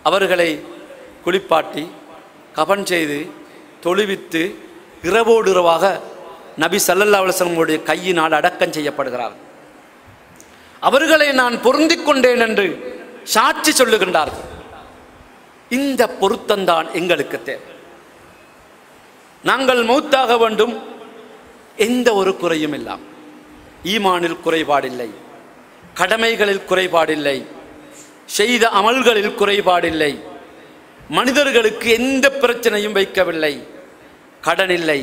அவர்களை குளிப்பாட்டி கஃன் செய்து தொழுவித்து இரவோடு இரவாக நபி ஸல்லல்லாஹு அலைஹி வஸல்லம் உடைய கையினால் அடக்கம் செய்யப்படுகிறார். அவர்களை நான் பொருந்திக் கொண்டேன் என்று சாட்சி சொல்லுகின்றார்கள். இந்த பொருத்தந்தான் எங்களுக்கு தேவை. நாங்கள் மௌத்தாக வேண்டும், எந்த ஒரு குறையும் இல்லாமல், ஈமானில் குறைபாடில்லை, கடமைகளில் குறைபாடில்லை, செய்த அமல்களில் குறைபாடில்லை, மனிதர்களுக்கு எந்த பிரச்சனையும் வைக்கவில்லை, கடன் இல்லை,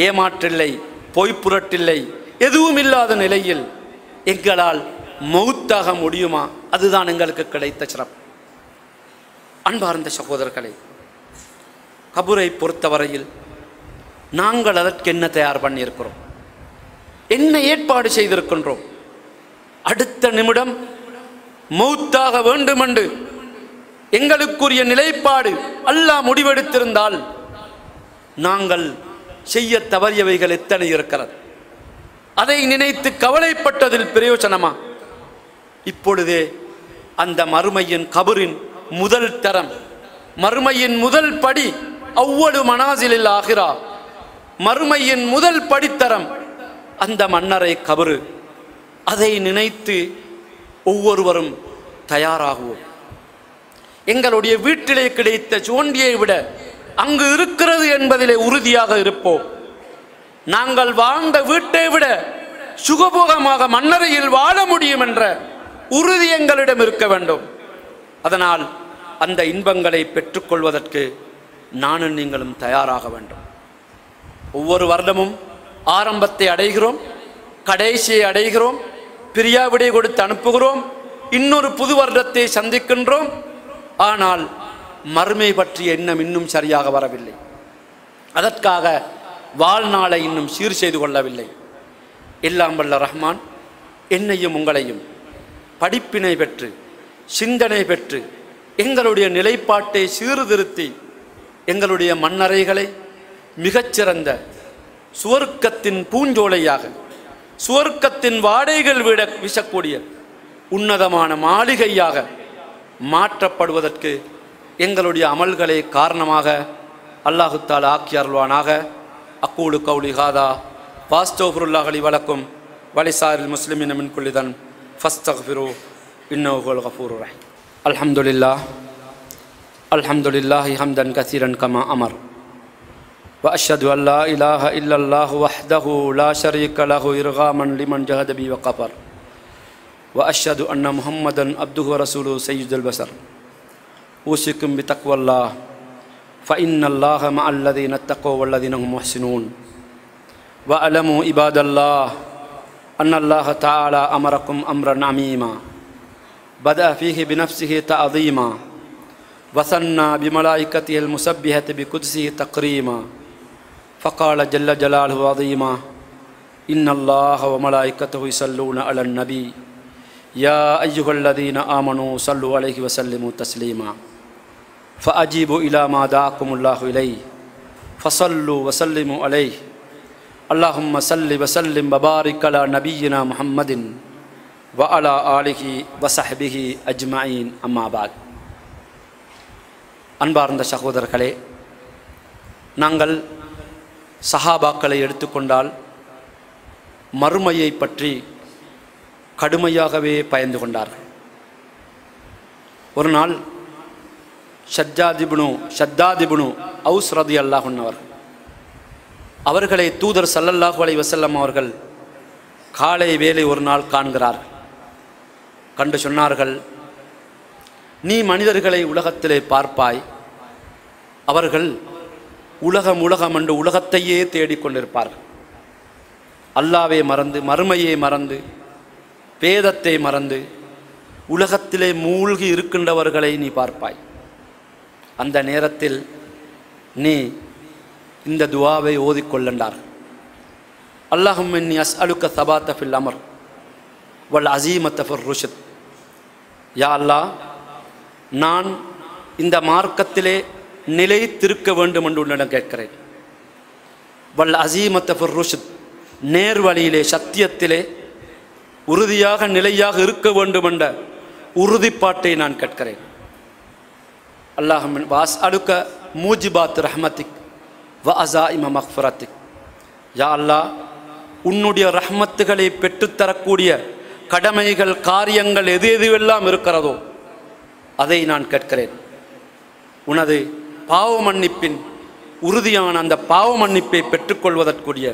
ஏமாற்றில்லை, பொய்ப்புரட்டில்லை, எதுவும் இல்லாத நிலையில் எங்களால் மௌத்தாக முடியுமா? அதுதான் எங்களுக்கு கிடைத்த சிறப்பு. அன்பார்ந்த சகோதரர்களே, கபரை பொறுத்தவரையில் நாங்கள் அதற்கு என்ன தயார் பண்ணியிருக்கிறோம், என்ன ஏற்பாடு செய்திருக்கின்றோம்? அடுத்த நிமிடம் மௌத்தாக வேண்டுமென்று எங்களுக்குரிய நிலைப்பாடு அல்லாஹ் முடிவெடுத்திருந்தால் நாங்கள் செய்ய தவறியவைகள் எத்தனை இருக்கிறது. அதை நினைத்து கவலைப்பட்டதில் பிரயோஜனமா? இப்பொழுதே அந்த மறுமையின் கபரின் முதல் தரம், மறுமையின் முதல் படி, அவ்வளவு மனாசிலில் ஆகிறா, மறுமையின் முதல் படித்தரம் அந்த மன்னரை கபரு. அதை நினைத்து ஒவ்வொருவரும் தயாராகுவோம். எங்களுடைய வீட்டிலே கிடைத்த சோண்டியை விட அங்கு இருக்கிறது என்பதிலே உறுதியாக இருப்போம். நாங்கள் வாழ்ந்த வீட்டை விட சுகபோகமாக மன்னரையில் வாழ முடியும் என்ற உறுதி எங்களிடம் இருக்க வேண்டும். அதனால் அந்த இன்பங்களை பெற்றுக்கொள்வதற்கு நானும் நீங்களும் தயாராக வேண்டும். ஒவ்வொரு வருடமும் ஆரம்பத்தை அடைகிறோம், கடைசியை அடைகிறோம், பிரியாவிடை கொடுத்து அனுப்புகிறோம், இன்னொரு புது வருடத்தை சந்திக்கின்றோம். ஆனால் மறுமை பற்றிய எண்ணம் இன்னும் சரியாக வரவில்லை. அதற்காக வாழ்நாளை இன்னும் சீர் செய்து கொள்ளவில்லை. எல்லாம் வல்ல ரஹ்மான் என்னையும் உங்களையும் படிப்பினை பெற்று சிந்தனை பெற்று எங்களுடைய நிலைப்பாட்டை சீர்திருத்தி எங்களுடைய மண்ணறைகளை மிகச்சிறந்த சுவர்க்கத்தின் பூஞ்சோலையாக, சுவர்க்கத்தின் வாடைகள் விட வீசக்கூடிய உன்னதமான மாளிகையாக மாற்றப்படுவதற்கு எங்களுடைய அமல்களை காரணமாக அல்லாஹு தஆலா ஆக்கி அருள்வானாக. அக்கூலு கௌலி ஹாதா வாஸ்தக்ஃபிருல்லாஹ் லி வலக்கும் வலிசாரில் முஸ்லிமீன மின் குல்லி தன் ஃபஸ்தக்ஃபிரு இன்னஹு ஹுவல் கஃபூருர் ரஹீம். அல்ஹம்துலில்லாஹி ஹம்தன் கஸீரன் கமா அமர் வ அஷ்ஹது அன் லா இலாஹ இல்லல்லாஹு வஹ்தஹு லா ஷரீக லஹு இர்காமன் லிமன் ஜஹத பி வ கஃபர் وأشهد أن محمدا عبده ورسوله سيد البشر أوصيكم بتقوى الله فإن الله مع الذين اتقوا والذين هم محسنون وأعلموا عباد الله أن الله تعالى أمركم أمرا عميما بدأ فيه بنفسه تعظيما وثنى بملائكته المسبحة بقدسه تكريما فقال جل جلاله عظيما إن الله وملائكته يصلون على النبي يا أيها الذين آمنوا صلوا عليه وسلموا تسليما فأجيبوا إلى ما دعاكم الله إليه فصلوا وسلموا عليه اللهم صل وسلم وبارك على نبينا محمد وعلى آله وصحبه أجمعين أما بعد அன்பார்ந்த சகோதரர்களே, நாங்கள் சஹாபாக்களை எடுத்துக்கொண்டால் மறுமையை பற்றி கடுமையாகவே பயந்து கொண்டார்கள். ஒரு நாள் ஷத்தாதிபுனு அவுஸ் ரலியல்லாஹு அன்ஹு அவர்களை தூதர் ஸல்லல்லாஹு அலைஹி வஸல்லம் அவர்கள் காலை வேளை ஒரு நாள் காண்கிறார்கள். கண்டு சொன்னார்கள், நீ மனிதர்களை உலகத்திலே பார்ப்பாய், அவர்கள் உலகம் என்று உலகத்தையே தேடிக்கொண்டிருப்பார்கள். அல்லாஹ்வை மறந்து, மறுமையை மறந்து, வேதத்தை மறந்து உலகத்திலே மூழ்கி இருக்கின்றவர்களை நீ பார்ப்பாய். அந்த நேரத்தில் நீ இந்த துஆவை ஓதிக்கொள்ளண்டார். அல்லாஹும்ம இன்னி அஸ்அலுக ஸபாத ஃபில் அம்ர் வல் அஸீமத ஃபிர் ருஷ்த். யா அல்லாஹ், நான் இந்த மார்க்கத்திலே நிலைத்திருக்க வேண்டும் என்று உன்னிடம் கேட்கிறேன். வல் அஸீமத ஃபிர் ருஷ்த், நேர்வழியிலே சத்தியத்திலே உறுதியாக நிலையாக இருக்க வேண்டும் என்ற உறுதிப்பாட்டை நான் கேட்கிறேன். அல்லாஹும்ம வஅஸ்அலுக மூஜிபாத் ரஹ்மத்திக் வ அஸாயிம மக்ஃபிரத்திக். யா அல்லாஹ், உன்னுடைய ரஹ்மத்துகளை பெற்றுத்தரக்கூடிய கடமைகள், காரியங்கள் எது எதுவெல்லாம் இருக்கிறதோ அதை நான் கேட்கிறேன். உனது பாவ மன்னிப்பின் உறுதியான அந்த பாவ மன்னிப்பை பெற்றுக்கொள்வதற்குரிய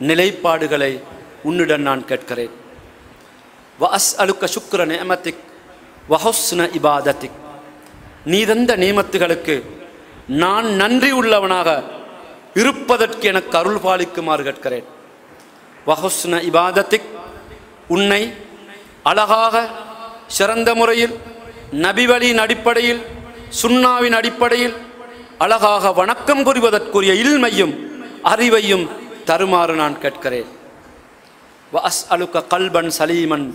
நிலைப்பாடுகளை உன்னிடம் நான் கேட்கிறேன். வஅஸ்அலுக சுக்ர நிஅமத்திக் வஹுஸ்ன இபாதத்திக். நீ தந்த நியமத்துகளுக்கு நான் நன்றி உள்ளவனாக இருப்பதற்கு எனக்கு அருள் பாலிக்குமாறு கேட்கிறேன். வஹுஸ்ன இபாதத்திக், உன்னை அழகாக சிறந்த முறையில் நபிவழியின் அடிப்படையில், சுன்னாவின் அடிப்படையில் அழகாக வணக்கம் புரிவதற்குரிய இல்மையும் அறிவையும் தருமாறு நான் கேட்கிறேன். வஅஸ்அலுக கல்பன் சலீமன்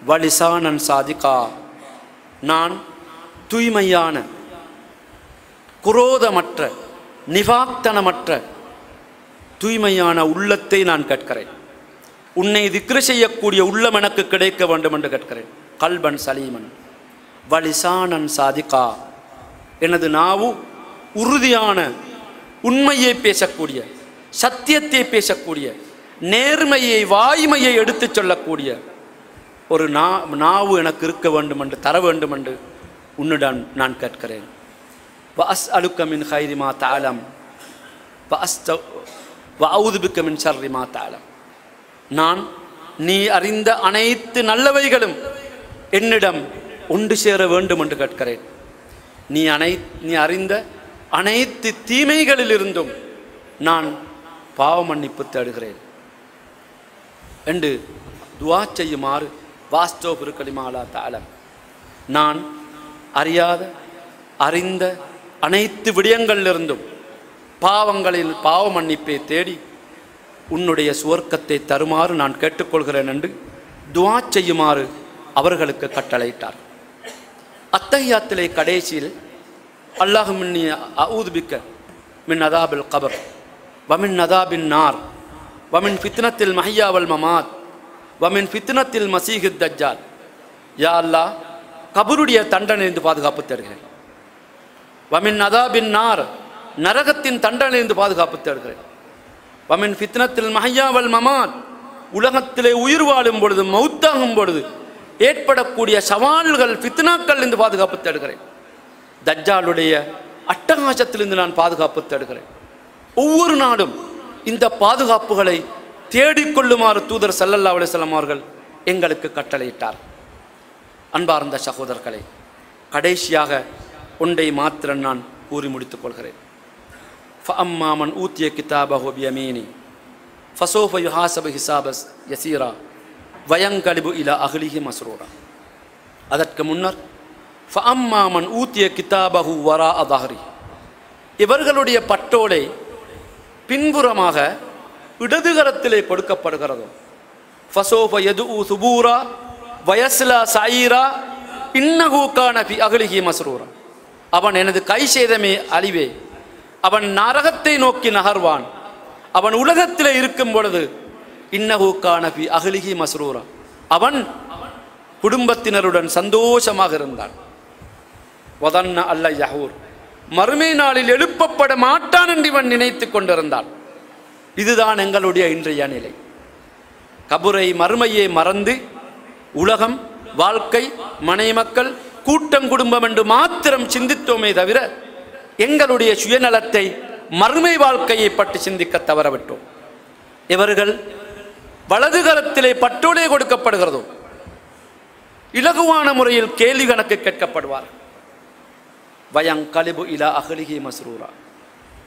வலிசானன் சாதிகா. நான் தூய்மையான, குரோதமற்ற, நிஃபாக்தனமற்ற தூய்மையான உள்ளத்தை நான் கேட்கிறேன். உன்னை திக்ர் செய்யக்கூடிய உள்ளம் எனக்கு கிடைக்க வேண்டும் என்று கேட்கிறேன். கல்பன் சலீமன் வலிசானன் சாதிகா. எனது நாவு உறுதியான, உண்மையை பேசக்கூடிய, சத்தியத்தை பேசக்கூடிய, நேர்மையை, வாய்மையை எடுத்துச் சொல்லக்கூடிய ஒரு நாவு எனக்கு இருக்க வேண்டும் என்று, தர வேண்டும் என்று உன்னிடம் நான் கேட்கிறேன். வஅஸ்அலுக மின் கைரி மா தஅலம் வஅஊது பிக மின் ஷர்ரி மா தஅலம். நான் நீ அறிந்த அனைத்து நல்லவைகளும் என்னிடம் ஒன்று சேர வேண்டும் என்று கேட்கிறேன். நீ அறிந்த அனைத்து தீமைகளிலிருந்தும் நான் பாவ மன்னிப்பு தேடுகிறேன் என்று துஆ செய்யுமாறு வாஸ்தவ கலிமாலா தஆலம். நான் அறியாத, அறிந்த அனைத்து விடயங்களிலிருந்தும் பாவங்களில் பாவ மன்னிப்பை தேடி உன்னுடைய சுவர்க்கத்தை தருமாறு நான் கேட்டுக்கொள்கிறேன் என்று துஆ செய்யுமாறு அவர்களுக்கு கட்டளையிட்டார். அத்தஹியாத்திலே கடைசியில் அல்லாஹும்ம இன்னி அஊது பிக்க மின் அதாபில் கபர் வமின் அதாபின் நார் வமின் ஃபித்னத்தில் மஹ்யா வல் மமாத் வமின் ஃபித்னத்தில் மசீஹித் தஜ்ஜால். யா அல்லாஹ், கபருடைய தண்டனையிலிருந்து பாதுகாப்பு தேடுகிறேன். வமின் அதாபின் நார், நரகத்தின் தண்டனையிலிருந்து பாதுகாப்பு தேடுகிறேன். வமின் ஃபித்னத்தில் மஹ்யா வல் மமாத், உலகத்திலே உயிர் வாழும் பொழுது, மௌத்தாகும் பொழுது ஏற்படக்கூடிய சவால்கள், ஃபித்னாக்கள் இருந்து பாதுகாப்பு தேடுகிறேன். தஜ்ஜாலுடைய அட்டகாசத்திலிருந்து நான் பாதுகாப்பு தேடுகிறேன். ஒவ்வொரு நாளும் இந்த பாதுகாப்புகளை தேடிக்கொள்ளுமாறு தூதர் ஸல்லல்லாஹு அலைஹி வஸல்லம் அவர்கள் எங்களுக்கு கட்டளையிட்டார். அன்பார்ந்த சகோதரர்களே, கடைசியாக ஒன்றை மாத்திரம் நான் கூறி முடித்துக் கொள்கிறேன். ஃபஅம்மா மன் ஊத்திய கிதாபஹு பியமீனி ஃபஸௌஃப யுஹாஸபு ஹிஸாபஸ் யஸீரா வயன்கலிபு இலா அஹ்லிஹி மஸ்ரூரா. அதற்கு முன்னர் ஃபஅம்மா மன் ஊத்திய கிதாபஹு வராஅ ظஹரி, இவர்களுடைய பட்டோலை பின்புறமாக இடதுகரத்திலே கொடுக்கப்படுகிறதோ, ஃபஸௌஃப யதுஉ சுபூரா வயஸ்லா சஈரா இன்னஹு கான ஃபி அஹ்லிஹி மஸ்ரூரா, அவன் எனது கை சேதமே அழிவே, அவன் நரகத்தை நோக்கி நகர்வான், அவன் உலகத்திலே இருக்கும் பொழுது இன்னஹு கான ஃபி அஹ்லிஹி மஸ்ரூரா, அவன் குடும்பத்தினருடன் சந்தோஷமாக இருந்தான். வதன்ன அல்ல யஹூர், மறுமை நாளில் எழுப்பப்பட மாட்டான் என்று இவன் நினைத்து கொண்டிருந்தான். இதுதான் எங்களுடைய இன்றைய நிலை. கபுரை மறுமையை மறந்து உலகம், வாழ்க்கை, மனை மக்கள், கூட்டம், குடும்பம் என்று மாத்திரம் சிந்தித்தோமே தவிர எங்களுடைய சுயநலத்தை, மறுமை வாழ்க்கையை பற்றி சிந்திக்க தவறவிட்டோம். இவர்கள் வலதுகரத்திலே பட்டோலே கொடுக்கப்படுகிறதோ, இலகுவான முறையில் கேள்வி கணக்கு கேட்கப்படுவார். வயன்கலிபு இலா அஹ்லிஹி மஸ்ரூரா,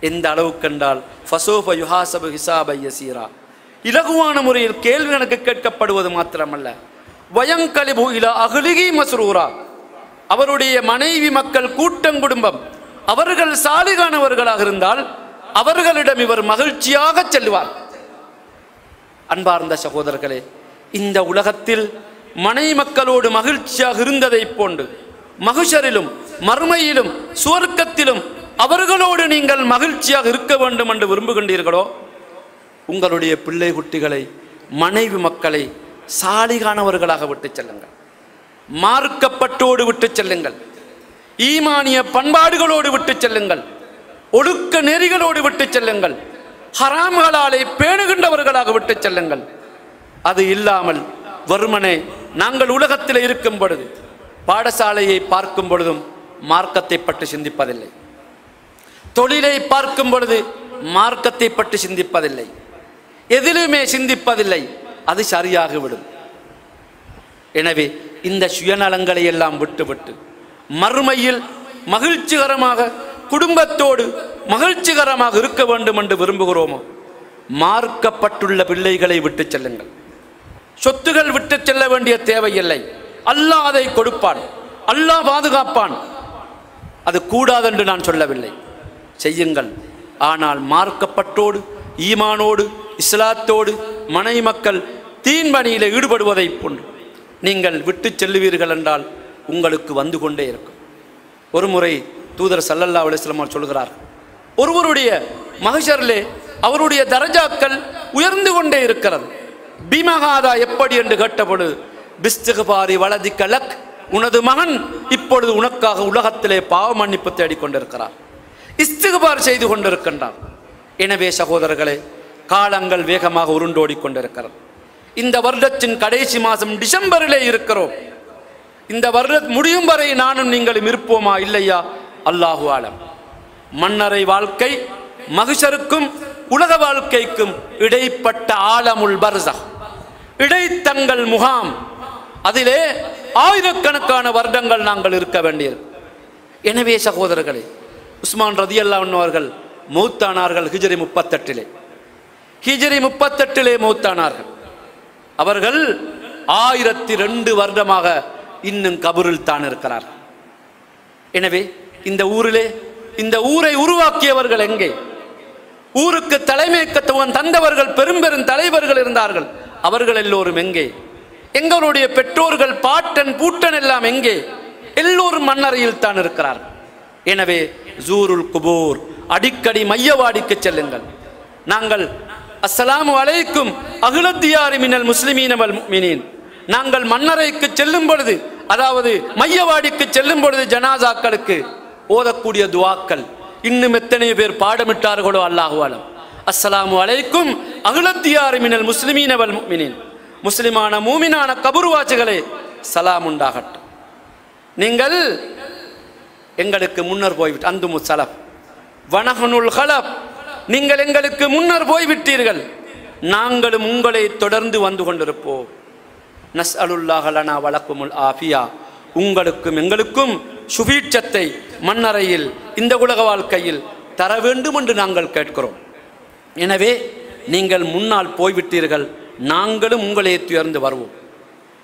எந்த அளவுக்கு என்றால் ஃபஸௌஃப யுஹாஸபு ஹிஸாபன் யஸீரா, இலகுவான முறையில் கேள்வி கணக்கு கேட்கப்படுவது மாத்திரமல்ல, வயன்கலிபு இலா அஹ்லிஹி மஸ்ரூரா, அவருடைய மனைவி, மக்கள், கூட்டம், குடும்பம் அவர்கள் சாலிகானவர்களாக இருந்தால் அவர்களிடம் இவர் மகிழ்ச்சியாக செல்வார். அன்பார்ந்த சகோதரர்களே, இந்த உலகத்தில் மனை மக்களோடு மகிழ்ச்சியாக இருந்ததை போன்று மஹ்ஷரிலும் மறுமையிலும் சுவர்க்கத்திலும் அவர்களோடு நீங்கள் மகிழ்ச்சியாக இருக்க வேண்டும் என்று விரும்புகின்றீர்களோ, உங்களுடைய பிள்ளை குட்டிகளை, மனைவி மக்களை சாலிகானவர்களாக விட்டு செல்லுங்கள், மார்க்கப்பட்டோடு விட்டு செல்லுங்கள், ஈமானிய பண்பாடுகளோடு விட்டு செல்லுங்கள், ஒழுக்க நெறிகளோடு விட்டு செல்லுங்கள், ஹராம்களாலே பேணுகின்றவர்களாக விட்டு செல்லுங்கள். அது இல்லாமல் வெறுமனே நாங்கள் உலகத்தில் இருக்கும் பொழுது, பாடசாலையை பார்க்கும் பொழுதும் மார்க்கத்தை பற்றி சிந்திப்பதில்லை, தொழிலை பார்க்கும் பொழுது மார்க்கத்தை பற்றி சிந்திப்பதில்லை, எதிலுமே சிந்திப்பதில்லை, அது சரியாகிவிடும். எனவே இந்த சுயநலங்களை எல்லாம் விட்டுவிட்டு மறுமையில் மகிழ்ச்சிகரமாக குடும்பத்தோடு மகிழ்ச்சிகரமாக இருக்க வேண்டும் என்று விரும்புகிறோமோ, மார்க்கப்பட்டுள்ள பிள்ளைகளை விட்டு செல்லுங்கள். சொத்துகள் விட்டு செல்ல வேண்டிய தேவையில்லை. அல்லாஹ் அதை கொடுப்பான், அல்லாஹ் பாதுகாப்பான். அது கூடாது என்று நான் சொல்லவில்லை, செய்யுங்கள். ஆனால் மார்க்கப்பட்டோடு, ஈமானோடு, இஸ்லாத்தோடு மனை மக்கள் தீன்பணியில் ஈடுபடுவதை போன்று நீங்கள் விட்டு செல்லுவீர்கள் என்றால் உங்களுக்கு வந்து கொண்டே இருக்கும். ஒரு முறை தூதர் ஸல்லல்லாஹு அலைஹி வஸல்லம் சொல்கிறார், ஒருவருடைய மஹ்ஷரிலே அவருடைய தரஜாக்கள் உயர்ந்து கொண்டே இருக்கிறது. பிமஹாதா, எப்படி என்று கேட்டபொழுது, பிஸ்திக்பாரி வலதிக லக், உனது மகன் இப்பொழுது உனக்காக உலகத்திலே பாவ மன்னிப்பு தேடிக்கொண்டிருக்கிறார், இஸ்திக்பார் செய்து கொண்டிருக்கின்றார். எனவே சகோதரர்களே, காலங்கள் வேகமாக உருண்டோடி கொண்டிருக்கிறது. இந்த வருடத்தின் கடைசி மாதம் டிசம்பரிலே இருக்கிறோம். இந்த வருடம் முடியும் வரை நானும் நீங்களும் இருப்போமா இல்லையா, அல்லாஹு ஆலம். மன்னரை வாழ்க்கை மஹ்ஷருக்கும் உலக வாழ்க்கைக்கும் இடைப்பட்ட ஆலமுல் பர்ஸஹ், இடைத்தங்கள் முகாம், அதிலே ஆயிரக்கணக்கான வருடங்கள் நாங்கள் இருக்க வேண்டியது. எனவே சகோதரர்களே, உஸ்மான் ரதியல்லாஹு அன்ஹு அவர்கள் மௌத்தானார்கள் ஹிஜ்ரி 38 மௌத்தானார்கள். அவர்கள் 1002 வருடமாக இன்னும் கபரில் தான் இருக்கிறார். எனவே இந்த ஊரிலே, இந்த ஊரை உருவாக்கியவர்கள் எங்கே? ஊருக்கு தலைமைத்துவம் தந்தவர்கள், பெரும் தலைவர்கள் இருந்தார்கள், அவர்கள் எல்லோரும் எங்கே? எங்களுடைய பெற்றோர்கள், பாட்டன் பூட்டன் எல்லாம் எங்கே? எல்லோரும் மண்ணறையில் தான் இருக்கிறார். எனவே ஜூருல் குபூர், அடிக்கடி மையவாடிக்கு செல்லுங்கள். நாங்கள் அஸ்ஸலாமு அலைக்கும் அஹ்லத்தியாரி மினல் முஸ்லிமீன வல் முஃமினீன், நாங்கள் மண்ணறைக்கு செல்லும் பொழுது, அதாவது மையவாடிக்கு செல்லும் பொழுது ஜனாசாக்களுக்கு ஓதக்கூடிய துவாக்கள் இன்னும் எத்தனை பேர் பாடமிட்டார்களோ அல்லாஹு அலம். அஸ்ஸலாமு அலைக்கும் அஹ்லத்தியாரி மினல் முஸ்லிமீன வல் முஃமினீன், முஸ்லிமான மூமினான கபுர்வாசிகளே சலாம் உண்டாகட்டும். நீங்கள் எங்களுக்கு முன்னர் போய்விட்டு, அந்துமு சலப் வனஹனுல் ஹலப், நீங்கள் எங்களுக்கு முன்னர் போய்விட்டீர்கள், நாங்களும் உங்களை தொடர்ந்து வந்து கொண்டிருப்போம். நஸ்அலுல்லாஹ லனா வலக்குமுல் ஆஃபியா உங்களுக்கும் எங்களுக்கும் சுபீட்சத்தை மண்ணறையில் இந்த உலக வாழ்க்கையில் தர வேண்டும் என்று நாங்கள் கேட்கிறோம். எனவே நீங்கள் முன்னால் போய்விட்டீர்கள், நாங்களும் உங்களை துயர்ந்து வருவோம்.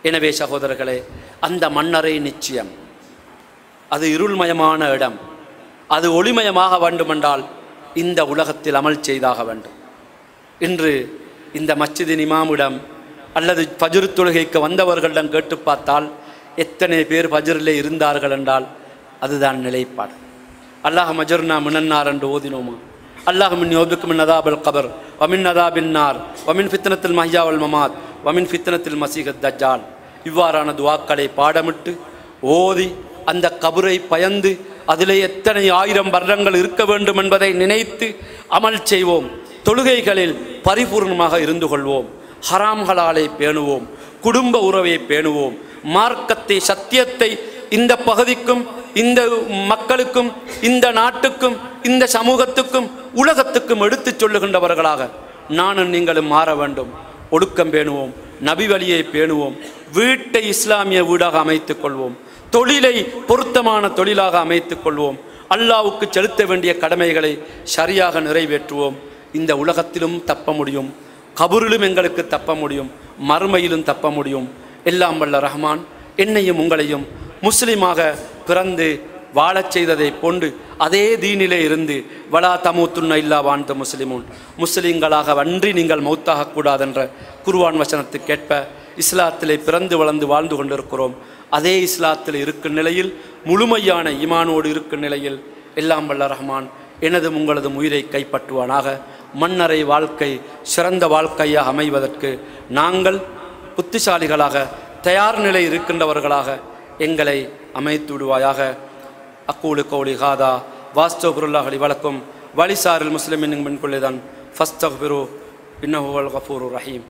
எனவே சகோதரர்களே, அந்த மண்ணறை நிச்சயம் அது இருள்மயமான இடம், அது ஒளிமயமாக வேண்டுமென்றால் இந்த உலகத்தில் அமல் செய்தாக வேண்டும். இன்று இந்த மஸ்ஜிதின் இமாமிடம் அல்லது ஃபஜ்ர் தொழுகைக்கு வந்தவர்களிடம் கேட்டு பார்த்தால் எத்தனை பேர் ஃபஜ்ரிலே இருந்தார்கள் என்றால் அதுதான் நிலைப்பாடு. அல்லாஹ் மஜர்னா மினன்னார் என்று ஓதினோமா? அல்லாஹ் மின் யோபிக்கு மின் அதாபல் கபர் வமின் அதாபின் நார் வமின் ஃபித்னத்தில் மஹ்யாவல் மமாத் வமின் ஃபித்னத்தில் மசீஹத் தஜ்ஜால். இவ்வாறான துவாக்களை பாடமிட்டு ஓதி அந்த கபரை பயந்து அதிலே எத்தனை ஆயிரம் வருடங்கள் இருக்க வேண்டும் என்பதை நினைத்து அமல் செய்வோம். தொழுகைகளில் பரிபூர்ணமாக இருந்து கொள்வோம். ஹராம்களாலே பேணுவோம். குடும்ப உறவை பேணுவோம். மார்க்கத்தை, சத்தியத்தை இந்த பகுதிக்கும், இந்த மக்களுக்கும், இந்த நாட்டுக்கும், இந்த சமூகத்துக்கும், உலகத்துக்கும் எடுத்துச் சொல்லுகின்றவர்களாக நானும் நீங்களும் மாற வேண்டும். ஒழுக்கம் பேணுவோம், நபி வழியை பேணுவோம், வீட்டை இஸ்லாமிய வீடாக அமைத்துக் கொள்வோம், தொழிலை பொருத்தமான தொழிலாக அமைத்துக் கொள்வோம், அல்லாஹ்வுக்கு செலுத்த வேண்டிய கடமைகளை சரியாக நிறைவேற்றுவோம். இந்த உலகத்திலும் தப்ப முடியும், கபூரிலும் எங்களுக்கு தப்ப முடியும், மறுமையிலும் தப்ப முடியும். எல்லாம் வல்ல ரஹ்மான் என்னையும் உங்களையும் முஸ்லீமாக பிறந்து வாழச் செய்ததை போன்று அதே தீனிலே இருந்து வலா தமூத்துன்ன இல்லா வான்த முஸ்லிமூன், முஸ்லீம்களாக அன்றி நீங்கள் மௌத்தாகக்கூடாதென்ற குர்ஆன் வசனத்துக்கேற்ப இஸ்லாத்திலே பிறந்து வளர்ந்து வாழ்ந்து கொண்டிருக்கிறோம். அதே இஸ்லாத்தில் இருக்கும் நிலையில், முழுமையான ஈமானோடு இருக்கும் நிலையில் எல்லாம் வல்ல ரஹ்மான் எனதும் உங்களதும் உயிரை கைப்பற்றுவானாக. மண்ணறை வாழ்க்கை சிறந்த வாழ்க்கையாக அமைவதற்கு நாங்கள் புத்திசாலிகளாக, தயார் நிலை இருக்கின்றவர்களாக எங்களை அமைத்து விடுவாயாக. அக்கூலு கௌலி ஹாதா வாஸ்தகுருல்லாஹ் லி வலக்கும் வலிசாரில் முஸ்லிமின் மின் குல்லிதான் ஃபஸ்தக்பிரு இன்னஹு வல் கஃபூருர் ரஹீம்.